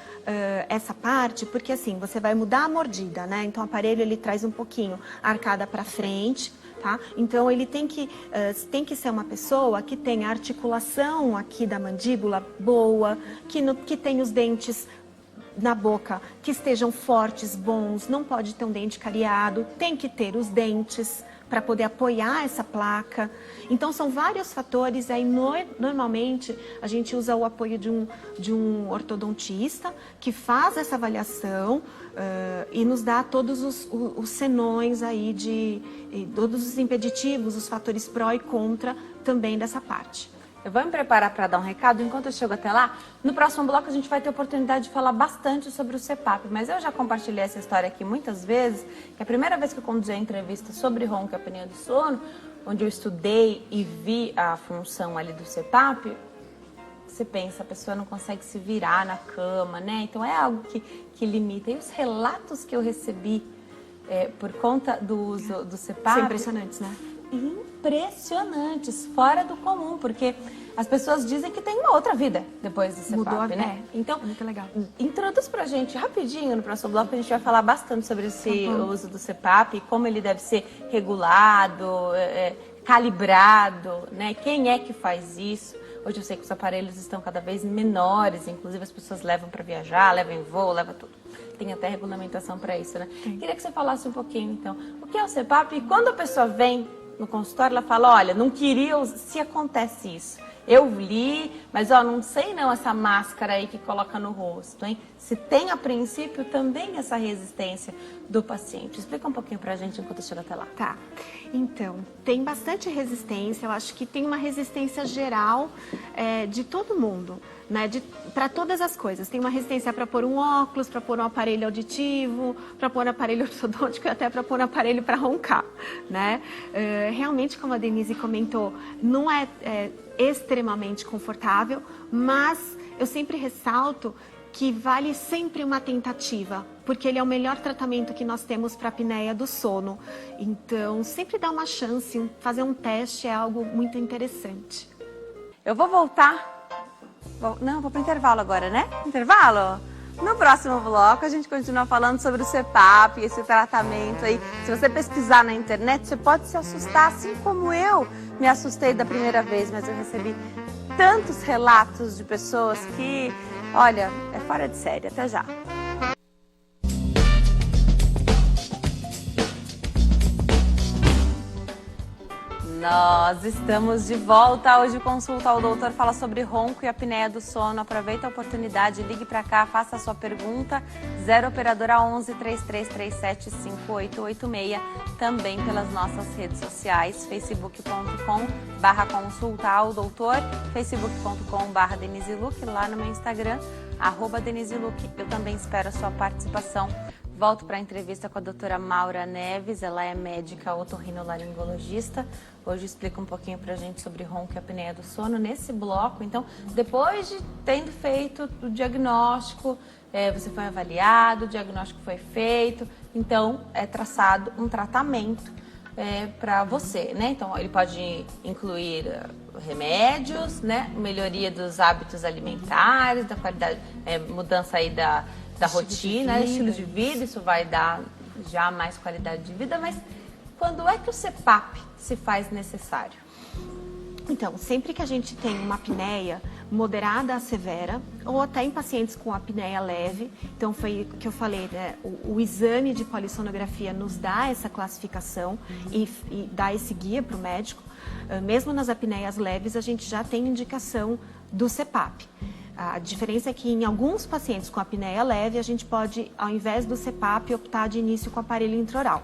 essa parte, porque assim, você vai mudar a mordida, né? Então o aparelho ele traz um pouquinho a arcada para frente, tá? Então ele tem que ser uma pessoa que tenha a articulação aqui da mandíbula boa, que tenha os dentes na boca que estejam fortes, bons, não pode ter um dente cariado, tem que ter os dentes para poder apoiar essa placa. Então são vários fatores, aí normalmente a gente usa o apoio de um ortodontista que faz essa avaliação e nos dá todos os senões aí todos os impeditivos, os fatores pró e contra também dessa parte. Eu vou me preparar para dar um recado. Enquanto eu chego até lá, no próximo bloco a gente vai ter oportunidade de falar bastante sobre o CPAP. Mas eu já compartilhei essa história aqui muitas vezes, que a primeira vez que eu conduzi a entrevista sobre ronco e apneia do sono, onde eu estudei e vi a função ali do CPAP, você pensa, a pessoa não consegue se virar na cama, né? Então é algo que limita. E os relatos que eu recebi por conta do uso do CPAP... São impressionantes, né? Impressionantes, fora do comum, porque as pessoas dizem que tem uma outra vida depois do CPAP, Mudou a vida, né? Então, muito legal. Introduz pra gente rapidinho no próximo bloco, a gente vai falar bastante sobre esse uso do CPAP, como ele deve ser regulado, calibrado, né? Quem é que faz isso? Hoje eu sei que os aparelhos estão cada vez menores, inclusive as pessoas levam para viajar, levam em voo, levam tudo. Tem até regulamentação para isso, né? Queria que você falasse um pouquinho, então, o que é o CPAP e quando a pessoa vem no consultório, ela fala, olha, não queria, se acontece isso. Eu li, mas não sei não essa máscara aí que coloca no rosto, hein? Se tem a princípio também essa resistência do paciente. Explica um pouquinho pra gente enquanto eu chego até lá. Tá, então, tem bastante resistência, eu acho que tem uma resistência geral de todo mundo, né? Para todas as coisas. Tem uma resistência para pôr um óculos, para pôr um aparelho auditivo, para pôr um aparelho ortodôntico e até para pôr um aparelho para roncar, né? Realmente, como a Denise comentou, não é extremamente confortável, mas eu sempre ressalto que vale sempre uma tentativa, porque ele é o melhor tratamento que nós temos para a apneia do sono. Então, sempre dá uma chance, fazer um teste é algo muito interessante. Eu vou voltar. Vou para o intervalo agora, né? Intervalo? No próximo bloco a gente continua falando sobre o CPAP, esse tratamento aí. Se você pesquisar na internet, você pode se assustar, assim como eu me assustei da primeira vez, mas eu recebi tantos relatos de pessoas que, olha, é fora de série. Até já. Nós estamos de volta. Hoje Consulta ao Doutor fala sobre ronco e apneia do sono. Aproveita a oportunidade, ligue para cá, faça a sua pergunta. 0 operadora 11 3337 5886. Também pelas nossas redes sociais, facebook.com/consulta ao doutor, facebook.com/Denise Luque, lá no meu Instagram, @Denise Luque. Eu também espero a sua participação. Volto para a entrevista com a doutora Maura Neves, ela é médica otorrinolaringologista. Hoje explica um pouquinho para a gente sobre ronco e apneia do sono nesse bloco. Então, depois de tendo feito o diagnóstico, você foi avaliado, o diagnóstico foi feito, então é traçado um tratamento para você, né? Então, ele pode incluir remédios, né? Melhoria dos hábitos alimentares, da qualidade, mudança aí da rotina, estilo de vida, isso vai dar já mais qualidade de vida, mas quando é que o CPAP se faz necessário? Então, sempre que a gente tem uma apneia moderada a severa, ou até em pacientes com apneia leve, então foi o que eu falei, né? O exame de polissonografia nos dá essa classificação e dá esse guia para o médico. Mesmo nas apneias leves, a gente já tem indicação do CPAP. A diferença é que em alguns pacientes com apneia leve, a gente pode, ao invés do CPAP, optar de início com o aparelho intraoral,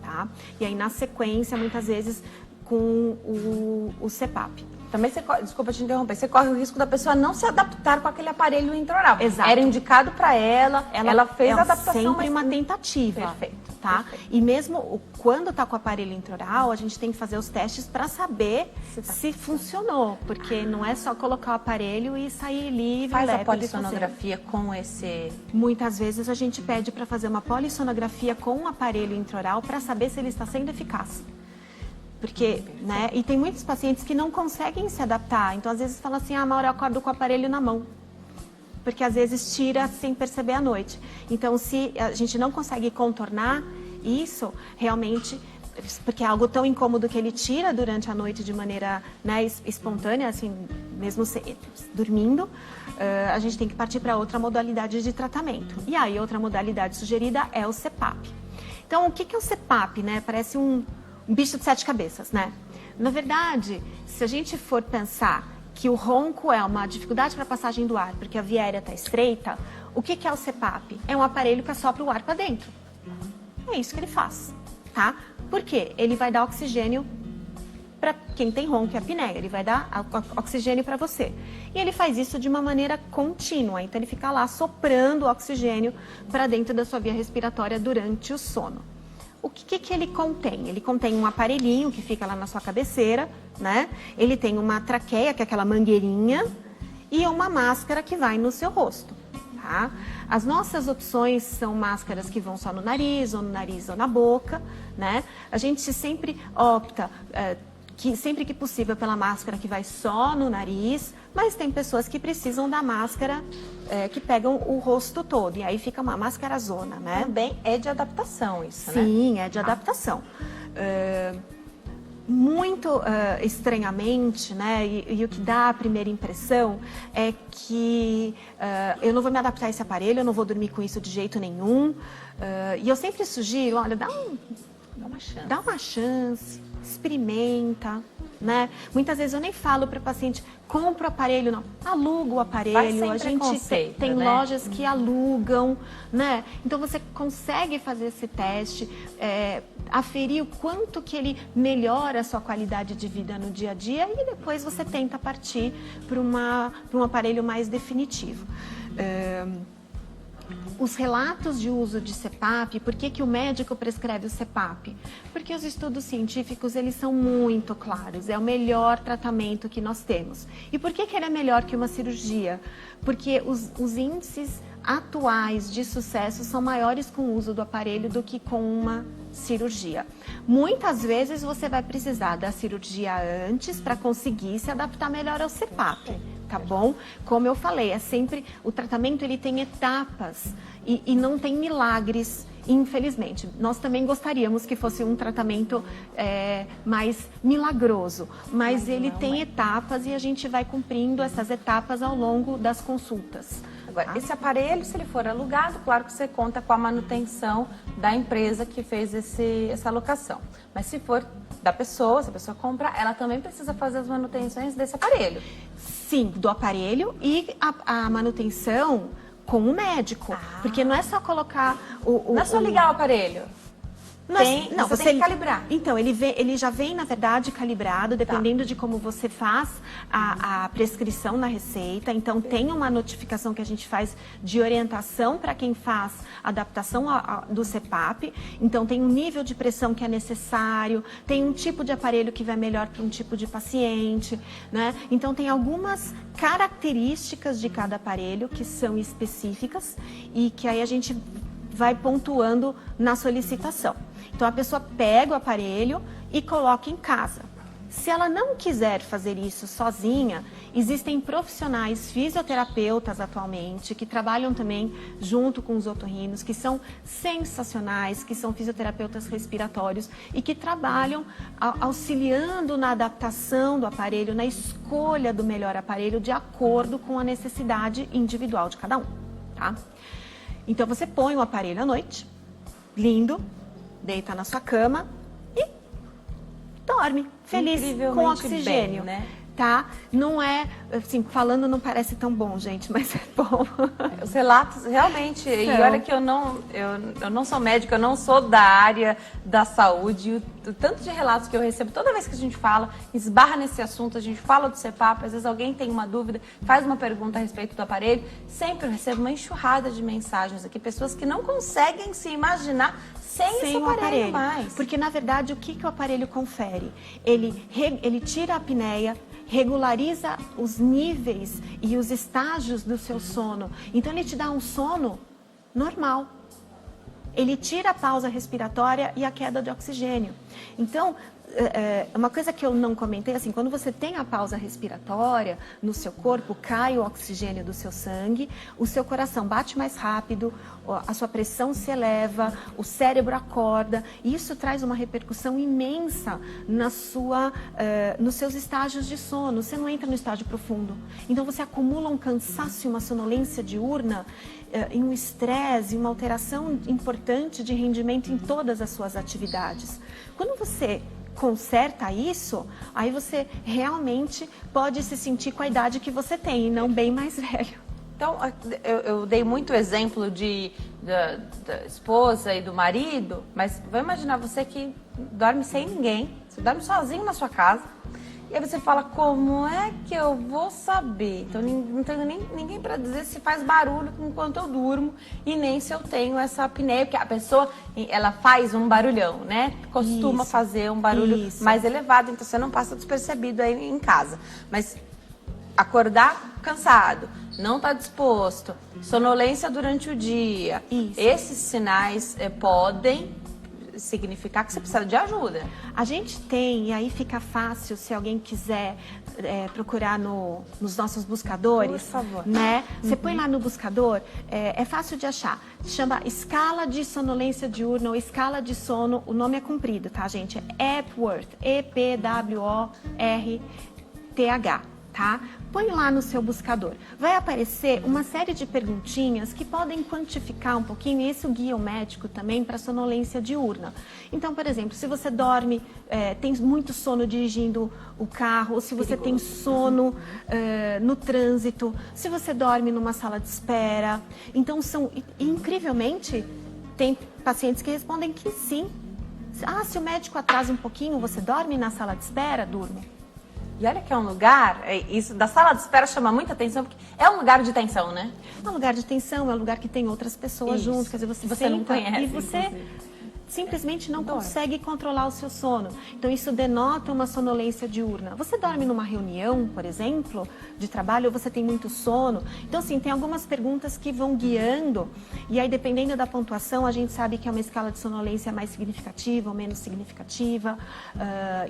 tá? E aí, na sequência, muitas vezes, com o CPAP. Também desculpa te interromper, você corre o risco da pessoa não se adaptar com aquele aparelho intraoral. Exato. Era indicado para ela fez a adaptação. Sempre uma tentativa. Perfeito. Tá? Perfeito. E mesmo quando está com o aparelho intraoral, a gente tem que fazer os testes para saber se funcionou, porque não é só colocar o aparelho e sair livre. Faz a polissonografia com esse... Muitas vezes a gente pede para fazer uma polissonografia com o aparelho intraoral para saber se ele está sendo eficaz. Porque, né, e tem muitos pacientes que não conseguem se adaptar. Então, às vezes, fala assim, Maura, eu acordo com o aparelho na mão. Porque, às vezes, tira sem perceber à noite. Então, se a gente não consegue contornar isso, realmente, porque é algo tão incômodo que ele tira durante a noite de maneira, né, espontânea, assim, mesmo dormindo, a gente tem que partir para outra modalidade de tratamento. E aí, outra modalidade sugerida é o CPAP. Então, o que é o CPAP, né? Parece um bicho de 7 cabeças, né? Na verdade, se a gente for pensar que o ronco é uma dificuldade para a passagem do ar, porque a via aérea está estreita, o que é o CPAP? É um aparelho que assopra o ar para dentro. É isso que ele faz, tá? Por quê? Ele vai dar oxigênio para quem tem ronco e apneia, ele vai dar oxigênio para você. E ele faz isso de uma maneira contínua, então ele fica lá soprando oxigênio para dentro da sua via respiratória durante o sono. O que ele contém? Ele contém um aparelhinho que fica lá na sua cabeceira, né? Ele tem uma traqueia, que é aquela mangueirinha, e uma máscara que vai no seu rosto, tá? As nossas opções são máscaras que vão só no nariz ou na boca, né? A gente sempre opta, sempre que possível, pela máscara que vai só no nariz, mas tem pessoas que precisam da máscara que pegam o rosto todo, e aí fica uma máscara zona, né? Também é de adaptação isso, né? Sim, é de adaptação. Muito estranhamente, né, e o que dá a primeira impressão é que eu não vou me adaptar a esse aparelho, eu não vou dormir com isso de jeito nenhum, e eu sempre sugiro, olha, dá uma chance, experimenta, né? Muitas vezes eu nem falo para o paciente, compra o aparelho, não, aluga o aparelho, a gente tem né? lojas que alugam, né? Então você consegue fazer esse teste, aferir o quanto que ele melhora a sua qualidade de vida no dia a dia e depois você tenta partir para um aparelho mais definitivo. Os relatos de uso de CPAP, por que o médico prescreve o CPAP? Porque os estudos científicos, eles são muito claros, é o melhor tratamento que nós temos. E por que ele é melhor que uma cirurgia? Porque os índices atuais de sucesso são maiores com o uso do aparelho do que com uma cirurgia. Muitas vezes você vai precisar da cirurgia antes para conseguir se adaptar melhor ao CPAP. Tá bom? Como eu falei, o tratamento ele tem etapas e não tem milagres, infelizmente. Nós também gostaríamos que fosse um tratamento mais milagroso, mas ele tem etapas e a gente vai cumprindo essas etapas ao longo das consultas. Agora, esse aparelho, se ele for alugado, claro que você conta com a manutenção da empresa que fez essa alocação. Mas se for da pessoa, se a pessoa comprar, ela também precisa fazer as manutenções desse aparelho. Sim, do aparelho e a manutenção com o médico. Porque não é só colocar Não é só ligar o aparelho. Você tem que calibrar. Então, ele já vem, na verdade, calibrado, dependendo de como você faz a prescrição na receita. Então, tem uma notificação que a gente faz de orientação para quem faz adaptação do CPAP. Então, tem um nível de pressão que é necessário, tem um tipo de aparelho que vai melhor para um tipo de paciente, né? Então, tem algumas características de cada aparelho que são específicas e que aí a gente vai pontuando na solicitação. Então, a pessoa pega o aparelho e coloca em casa. Se ela não quiser fazer isso sozinha, existem profissionais fisioterapeutas atualmente que trabalham também junto com os otorrinos, que são sensacionais, que são fisioterapeutas respiratórios e que trabalham auxiliando na adaptação do aparelho, na escolha do melhor aparelho de acordo com a necessidade individual de cada um, tá? Então, você põe o aparelho à noite, lindo, deita na sua cama e dorme, feliz, com oxigênio, bem, né? Tá? Não é, assim, falando não parece tão bom, gente, mas é bom. Os relatos, realmente, e olha que eu não sou médica, eu não sou da área da saúde, o tanto de relatos que eu recebo, toda vez que a gente fala, esbarra nesse assunto, a gente fala do CPAP, às vezes alguém tem uma dúvida, faz uma pergunta a respeito do aparelho, sempre eu recebo uma enxurrada de mensagens aqui, pessoas que não conseguem se imaginar sem esse aparelho mais. Porque, na verdade, o que o aparelho confere? Ele tira a apneia, regulariza os níveis e os estágios do seu sono. Então, ele te dá um sono normal. Ele tira a pausa respiratória e a queda de oxigênio. Então, uma coisa que eu não comentei, assim, quando você tem a pausa respiratória no seu corpo, cai o oxigênio do seu sangue, o seu coração bate mais rápido, a sua pressão se eleva, o cérebro acorda, e isso traz uma repercussão imensa nos seus estágios de sono. Você não entra no estágio profundo. Então, você acumula um cansaço e uma sonolência diurna, em um estresse, uma alteração importante de rendimento em todas as suas atividades. Quando você conserta isso, aí você realmente pode se sentir com a idade que você tem e não bem mais velho. Então, eu dei muito exemplo da esposa e do marido, mas vai imaginar você que dorme sem ninguém, você dorme sozinho na sua casa, e aí você fala, como é que eu vou saber? Então, não tenho ninguém para dizer se faz barulho enquanto eu durmo e nem se eu tenho essa apneia, porque a pessoa, ela faz um barulhão, né? Costuma fazer um barulho mais elevado, então você não passa despercebido aí em casa. Mas acordar cansado, não está disposto, sonolência durante o dia, esses sinais podem significar que você precisa de ajuda. A gente tem, e aí fica fácil se alguém quiser procurar nos nossos buscadores. Por favor. Né? Você põe lá no buscador, é fácil de achar. Chama escala de sonolência diurna ou escala de sono, o nome é comprido, tá, gente? É Epworth, EPWORTH, tá? Põe lá no seu buscador. Vai aparecer uma série de perguntinhas que podem quantificar um pouquinho, e isso guia o médico também para sonolência diurna. Então, por exemplo, se você dorme, tem muito sono dirigindo o carro, ou se você tem sono no trânsito, se você dorme numa sala de espera. Então, incrivelmente, tem pacientes que respondem que sim. Se o médico atrasa um pouquinho, você dorme na sala de espera? Durmo. E olha que é um lugar, isso da sala de espera chama muita atenção, porque é um lugar de tensão, né? É um lugar de tensão, é um lugar que tem outras pessoas junto, quer dizer, você não conhece. E você simplesmente não consegue controlar o seu sono. Então, isso denota uma sonolência diurna. Você dorme numa reunião, por exemplo, de trabalho, ou você tem muito sono? Então, assim, tem algumas perguntas que vão guiando, e aí, dependendo da pontuação, a gente sabe que é uma escala de sonolência mais significativa ou menos significativa.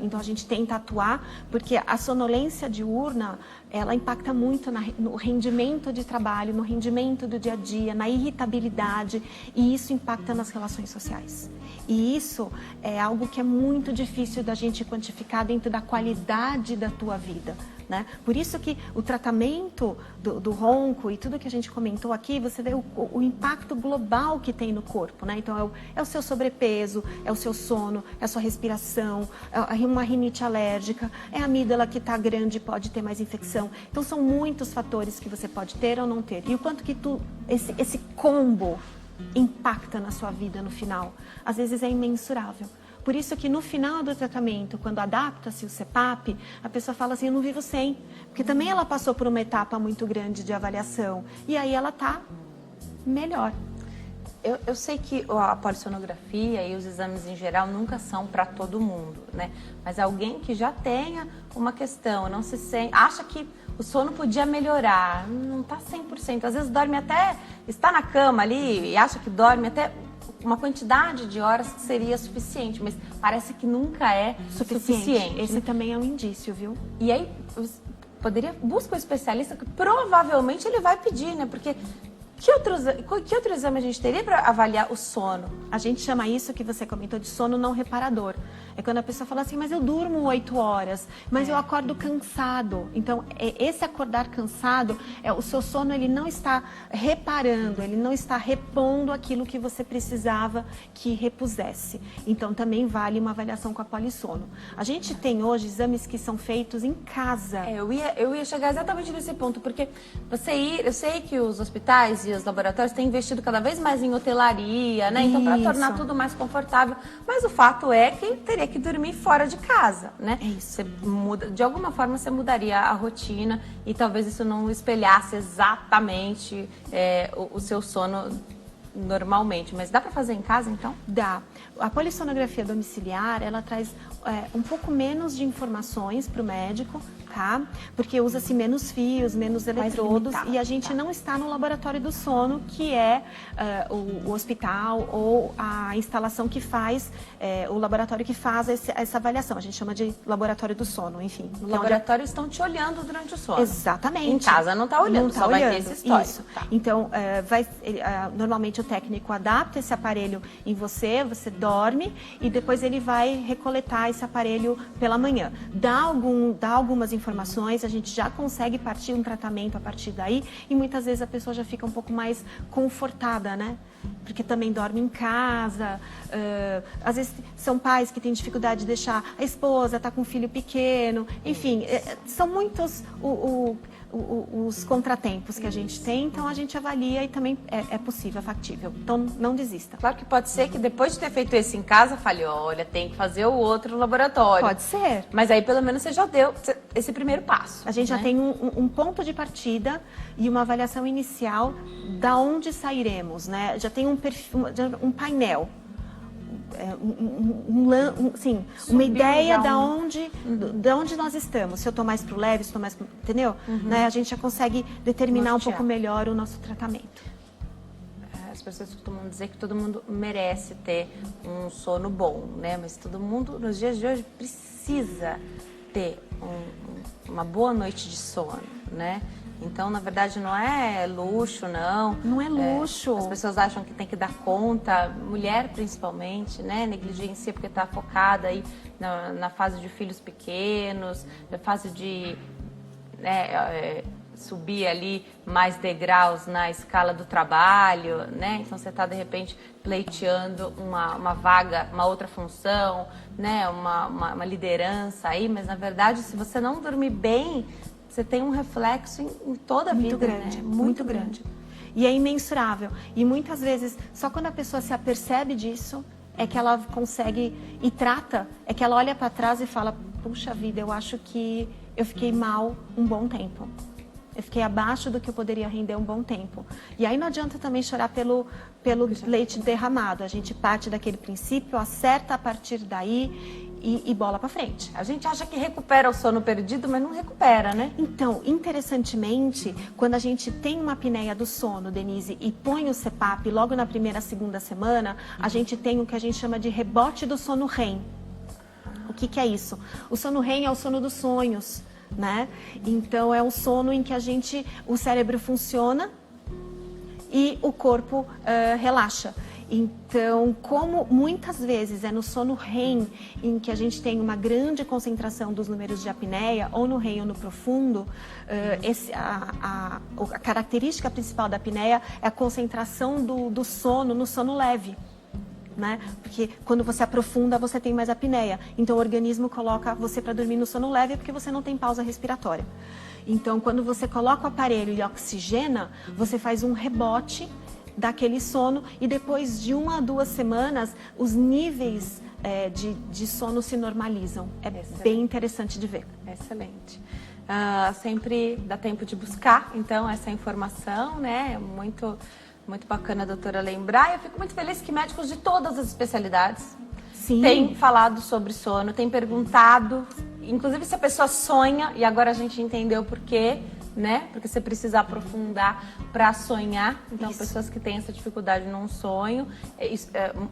Então, a gente tenta atuar, porque a sonolência diurna, ela impacta muito no rendimento de trabalho, no rendimento do dia a dia, na irritabilidade, e isso impacta nas relações sociais. E isso é algo que é muito difícil da gente quantificar dentro da qualidade da tua vida, né? Por isso que o tratamento do ronco e tudo que a gente comentou aqui, você vê o impacto global que tem no corpo, né? Então é o seu sobrepeso, é o seu sono, é a sua respiração, é uma rinite alérgica, é a amígdala que está grande e pode ter mais infecção. Então são muitos fatores que você pode ter ou não ter. E o quanto que esse combo impacta na sua vida no final, às vezes é imensurável. Por isso que no final do tratamento, quando adapta-se o CPAP, a pessoa fala assim, eu não vivo sem. Porque também ela passou por uma etapa muito grande de avaliação. E aí ela está melhor. Eu sei que a polissonografia e os exames em geral nunca são para todo mundo, né? Mas alguém que já tenha uma questão, não se sente, acha que o sono podia melhorar, não está 100%. Às vezes dorme até, está na cama ali e acha que dorme até uma quantidade de horas que seria suficiente, mas parece que nunca é suficiente. Esse também é um indício, viu? E aí, busca um especialista que provavelmente ele vai pedir, né? Porque que outro exame a gente teria para avaliar o sono? A gente chama isso que você comentou de sono não reparador. É quando a pessoa fala assim, mas eu durmo 8 horas, mas eu acordo cansado. Então, esse acordar cansado, o seu sono ele não está reparando, ele não está repondo aquilo que você precisava que repusesse. Então, também vale uma avaliação com a polissono. A gente tem hoje exames que são feitos em casa. Eu ia chegar exatamente nesse ponto, porque eu sei que os hospitais e os laboratórios têm investido cada vez mais em hotelaria, né? Então, para tornar tudo mais confortável. Mas o fato é que teria que dormir fora de casa, né? É isso. Você muda, de alguma forma você mudaria a rotina e talvez isso não espelhasse exatamente o seu sono normalmente. Mas dá para fazer em casa, então? Dá. A polissonografia domiciliar, ela traz um pouco menos de informações para o médico, tá? Porque usa-se menos fios, menos eletrodos e a gente não está no laboratório do sono, que é o hospital ou a instalação que faz, o laboratório que faz essa avaliação. A gente chama de laboratório do sono, enfim. No laboratório estão te olhando durante o sono. Exatamente. Em casa não está olhando, não tá só olhando. Vai ter esse histórico. Isso. Tá. Então, normalmente o técnico adapta esse aparelho em você dorme e depois ele vai recoletar esse aparelho pela manhã. Dá algumas informações, a gente já consegue partir um tratamento a partir daí e muitas vezes a pessoa já fica um pouco mais confortada, né? Porque também dorme em casa, às vezes são pais que têm dificuldade de deixar a esposa, tá com um filho pequeno, enfim, são muitos os contratempos que a gente tem, então a gente avalia e também é possível, é factível, então não desista. Claro que pode ser que depois de ter feito esse em casa, fale, olha, tem que fazer o outro no laboratório. Pode ser. Mas aí pelo menos você já deu esse primeiro passo. A gente já tem um ponto de partida e uma avaliação inicial da onde sairemos, né? Já tem um painel. Uma ideia de onde nós estamos. Se eu estou mais para o leve, se estou mais pro, entendeu? Né? A gente já consegue determinar um pouco melhor o nosso tratamento. As pessoas costumam dizer que todo mundo merece ter um sono bom, né? Mas todo mundo, nos dias de hoje, precisa ter uma boa noite de sono, né? Então, na verdade, não é luxo, não. Não é luxo. As pessoas acham que tem que dar conta, mulher principalmente, né? Negligencia porque está focada aí na fase de filhos pequenos, na fase de subir ali mais degraus na escala do trabalho, né? Então, você está, de repente, pleiteando uma vaga, uma outra função, né? Uma liderança aí, mas, na verdade, se você não dormir bem, você tem um reflexo em toda a vida, grande, né? Muito grande. E é imensurável. E muitas vezes, só quando a pessoa se apercebe disso, é que ela consegue e trata, é que ela olha para trás e fala, puxa vida, eu acho que eu fiquei mal um bom tempo. Eu fiquei abaixo do que eu poderia render um bom tempo. E aí não adianta também chorar pelo leite derramado. A gente parte daquele princípio, acerta a partir daí e bola para frente. A gente acha que recupera o sono perdido, mas não recupera, né? Então, interessantemente, quando a gente tem uma apneia do sono, Denise, e põe o CPAP logo na primeira, segunda semana, a gente tem o que a gente chama de rebote do sono REM. O que é isso? O sono REM é o sono dos sonhos, né? Então, é um sono em que o cérebro funciona e o corpo relaxa. Então, como muitas vezes é no sono REM em que a gente tem uma grande concentração dos números de apneia, ou no REM ou no profundo, a característica principal da apneia é a concentração do sono no sono leve. Né? Porque quando você aprofunda, você tem mais apneia. Então, o organismo coloca você para dormir no sono leve porque você não tem pausa respiratória. Então, quando você coloca o aparelho e oxigena, você faz um rebote daquele sono e depois de 1 a 2 semanas, os níveis de sono se normalizam. É bem interessante de ver. Excelente. Sempre dá tempo de buscar, então, essa informação, né? Muito bacana, doutora, lembrar. Eu fico muito feliz que médicos de todas as especialidades têm falado sobre sono, têm perguntado, inclusive se a pessoa sonha, e agora a gente entendeu por quê, né? Porque você precisa aprofundar para sonhar. Então, pessoas que têm essa dificuldade num sonho,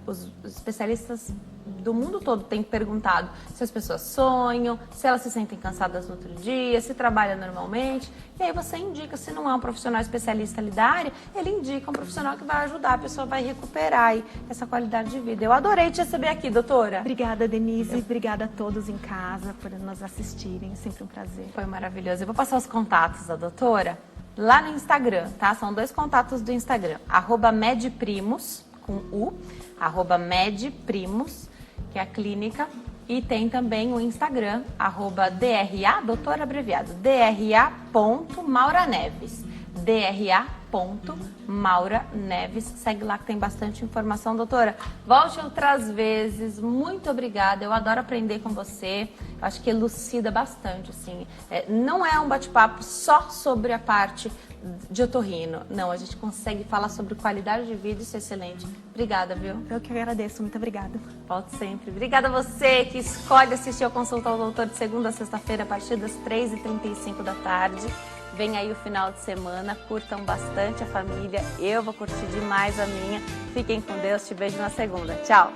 os especialistas do mundo todo têm perguntado se as pessoas sonham, se elas se sentem cansadas no outro dia, se trabalha normalmente. E aí você indica, se não é um profissional especialista ali da área, ele indica um profissional que vai ajudar, a pessoa vai recuperar aí essa qualidade de vida. Eu adorei te receber aqui, doutora. Obrigada, Denise. Obrigada a todos em casa por nos assistirem. Sempre um prazer. Foi maravilhoso. Eu vou passar os contatos da doutora lá no Instagram, tá? São 2 contatos do Instagram. @medprimos, com U, @medprimos, que é a clínica, e tem também o Instagram, @DRA, doutora abreviado, DRA.mauraneves, DRA.mauraneves, segue lá que tem bastante informação, doutora. Volte outras vezes, muito obrigada, eu adoro aprender com você, eu acho que elucida bastante, assim, não é um bate-papo só sobre a parte de otorrino, não, a gente consegue falar sobre qualidade de vida, isso é excelente. Obrigada, viu? Eu que agradeço, muito obrigada. Volte sempre. Obrigada a você que escolhe assistir ao Consulta ao Doutor de segunda a sexta-feira a partir das 3h35 da tarde. Vem aí o final de semana, curtam bastante a família, eu vou curtir demais a minha. Fiquem com Deus, te vejo na segunda. Tchau!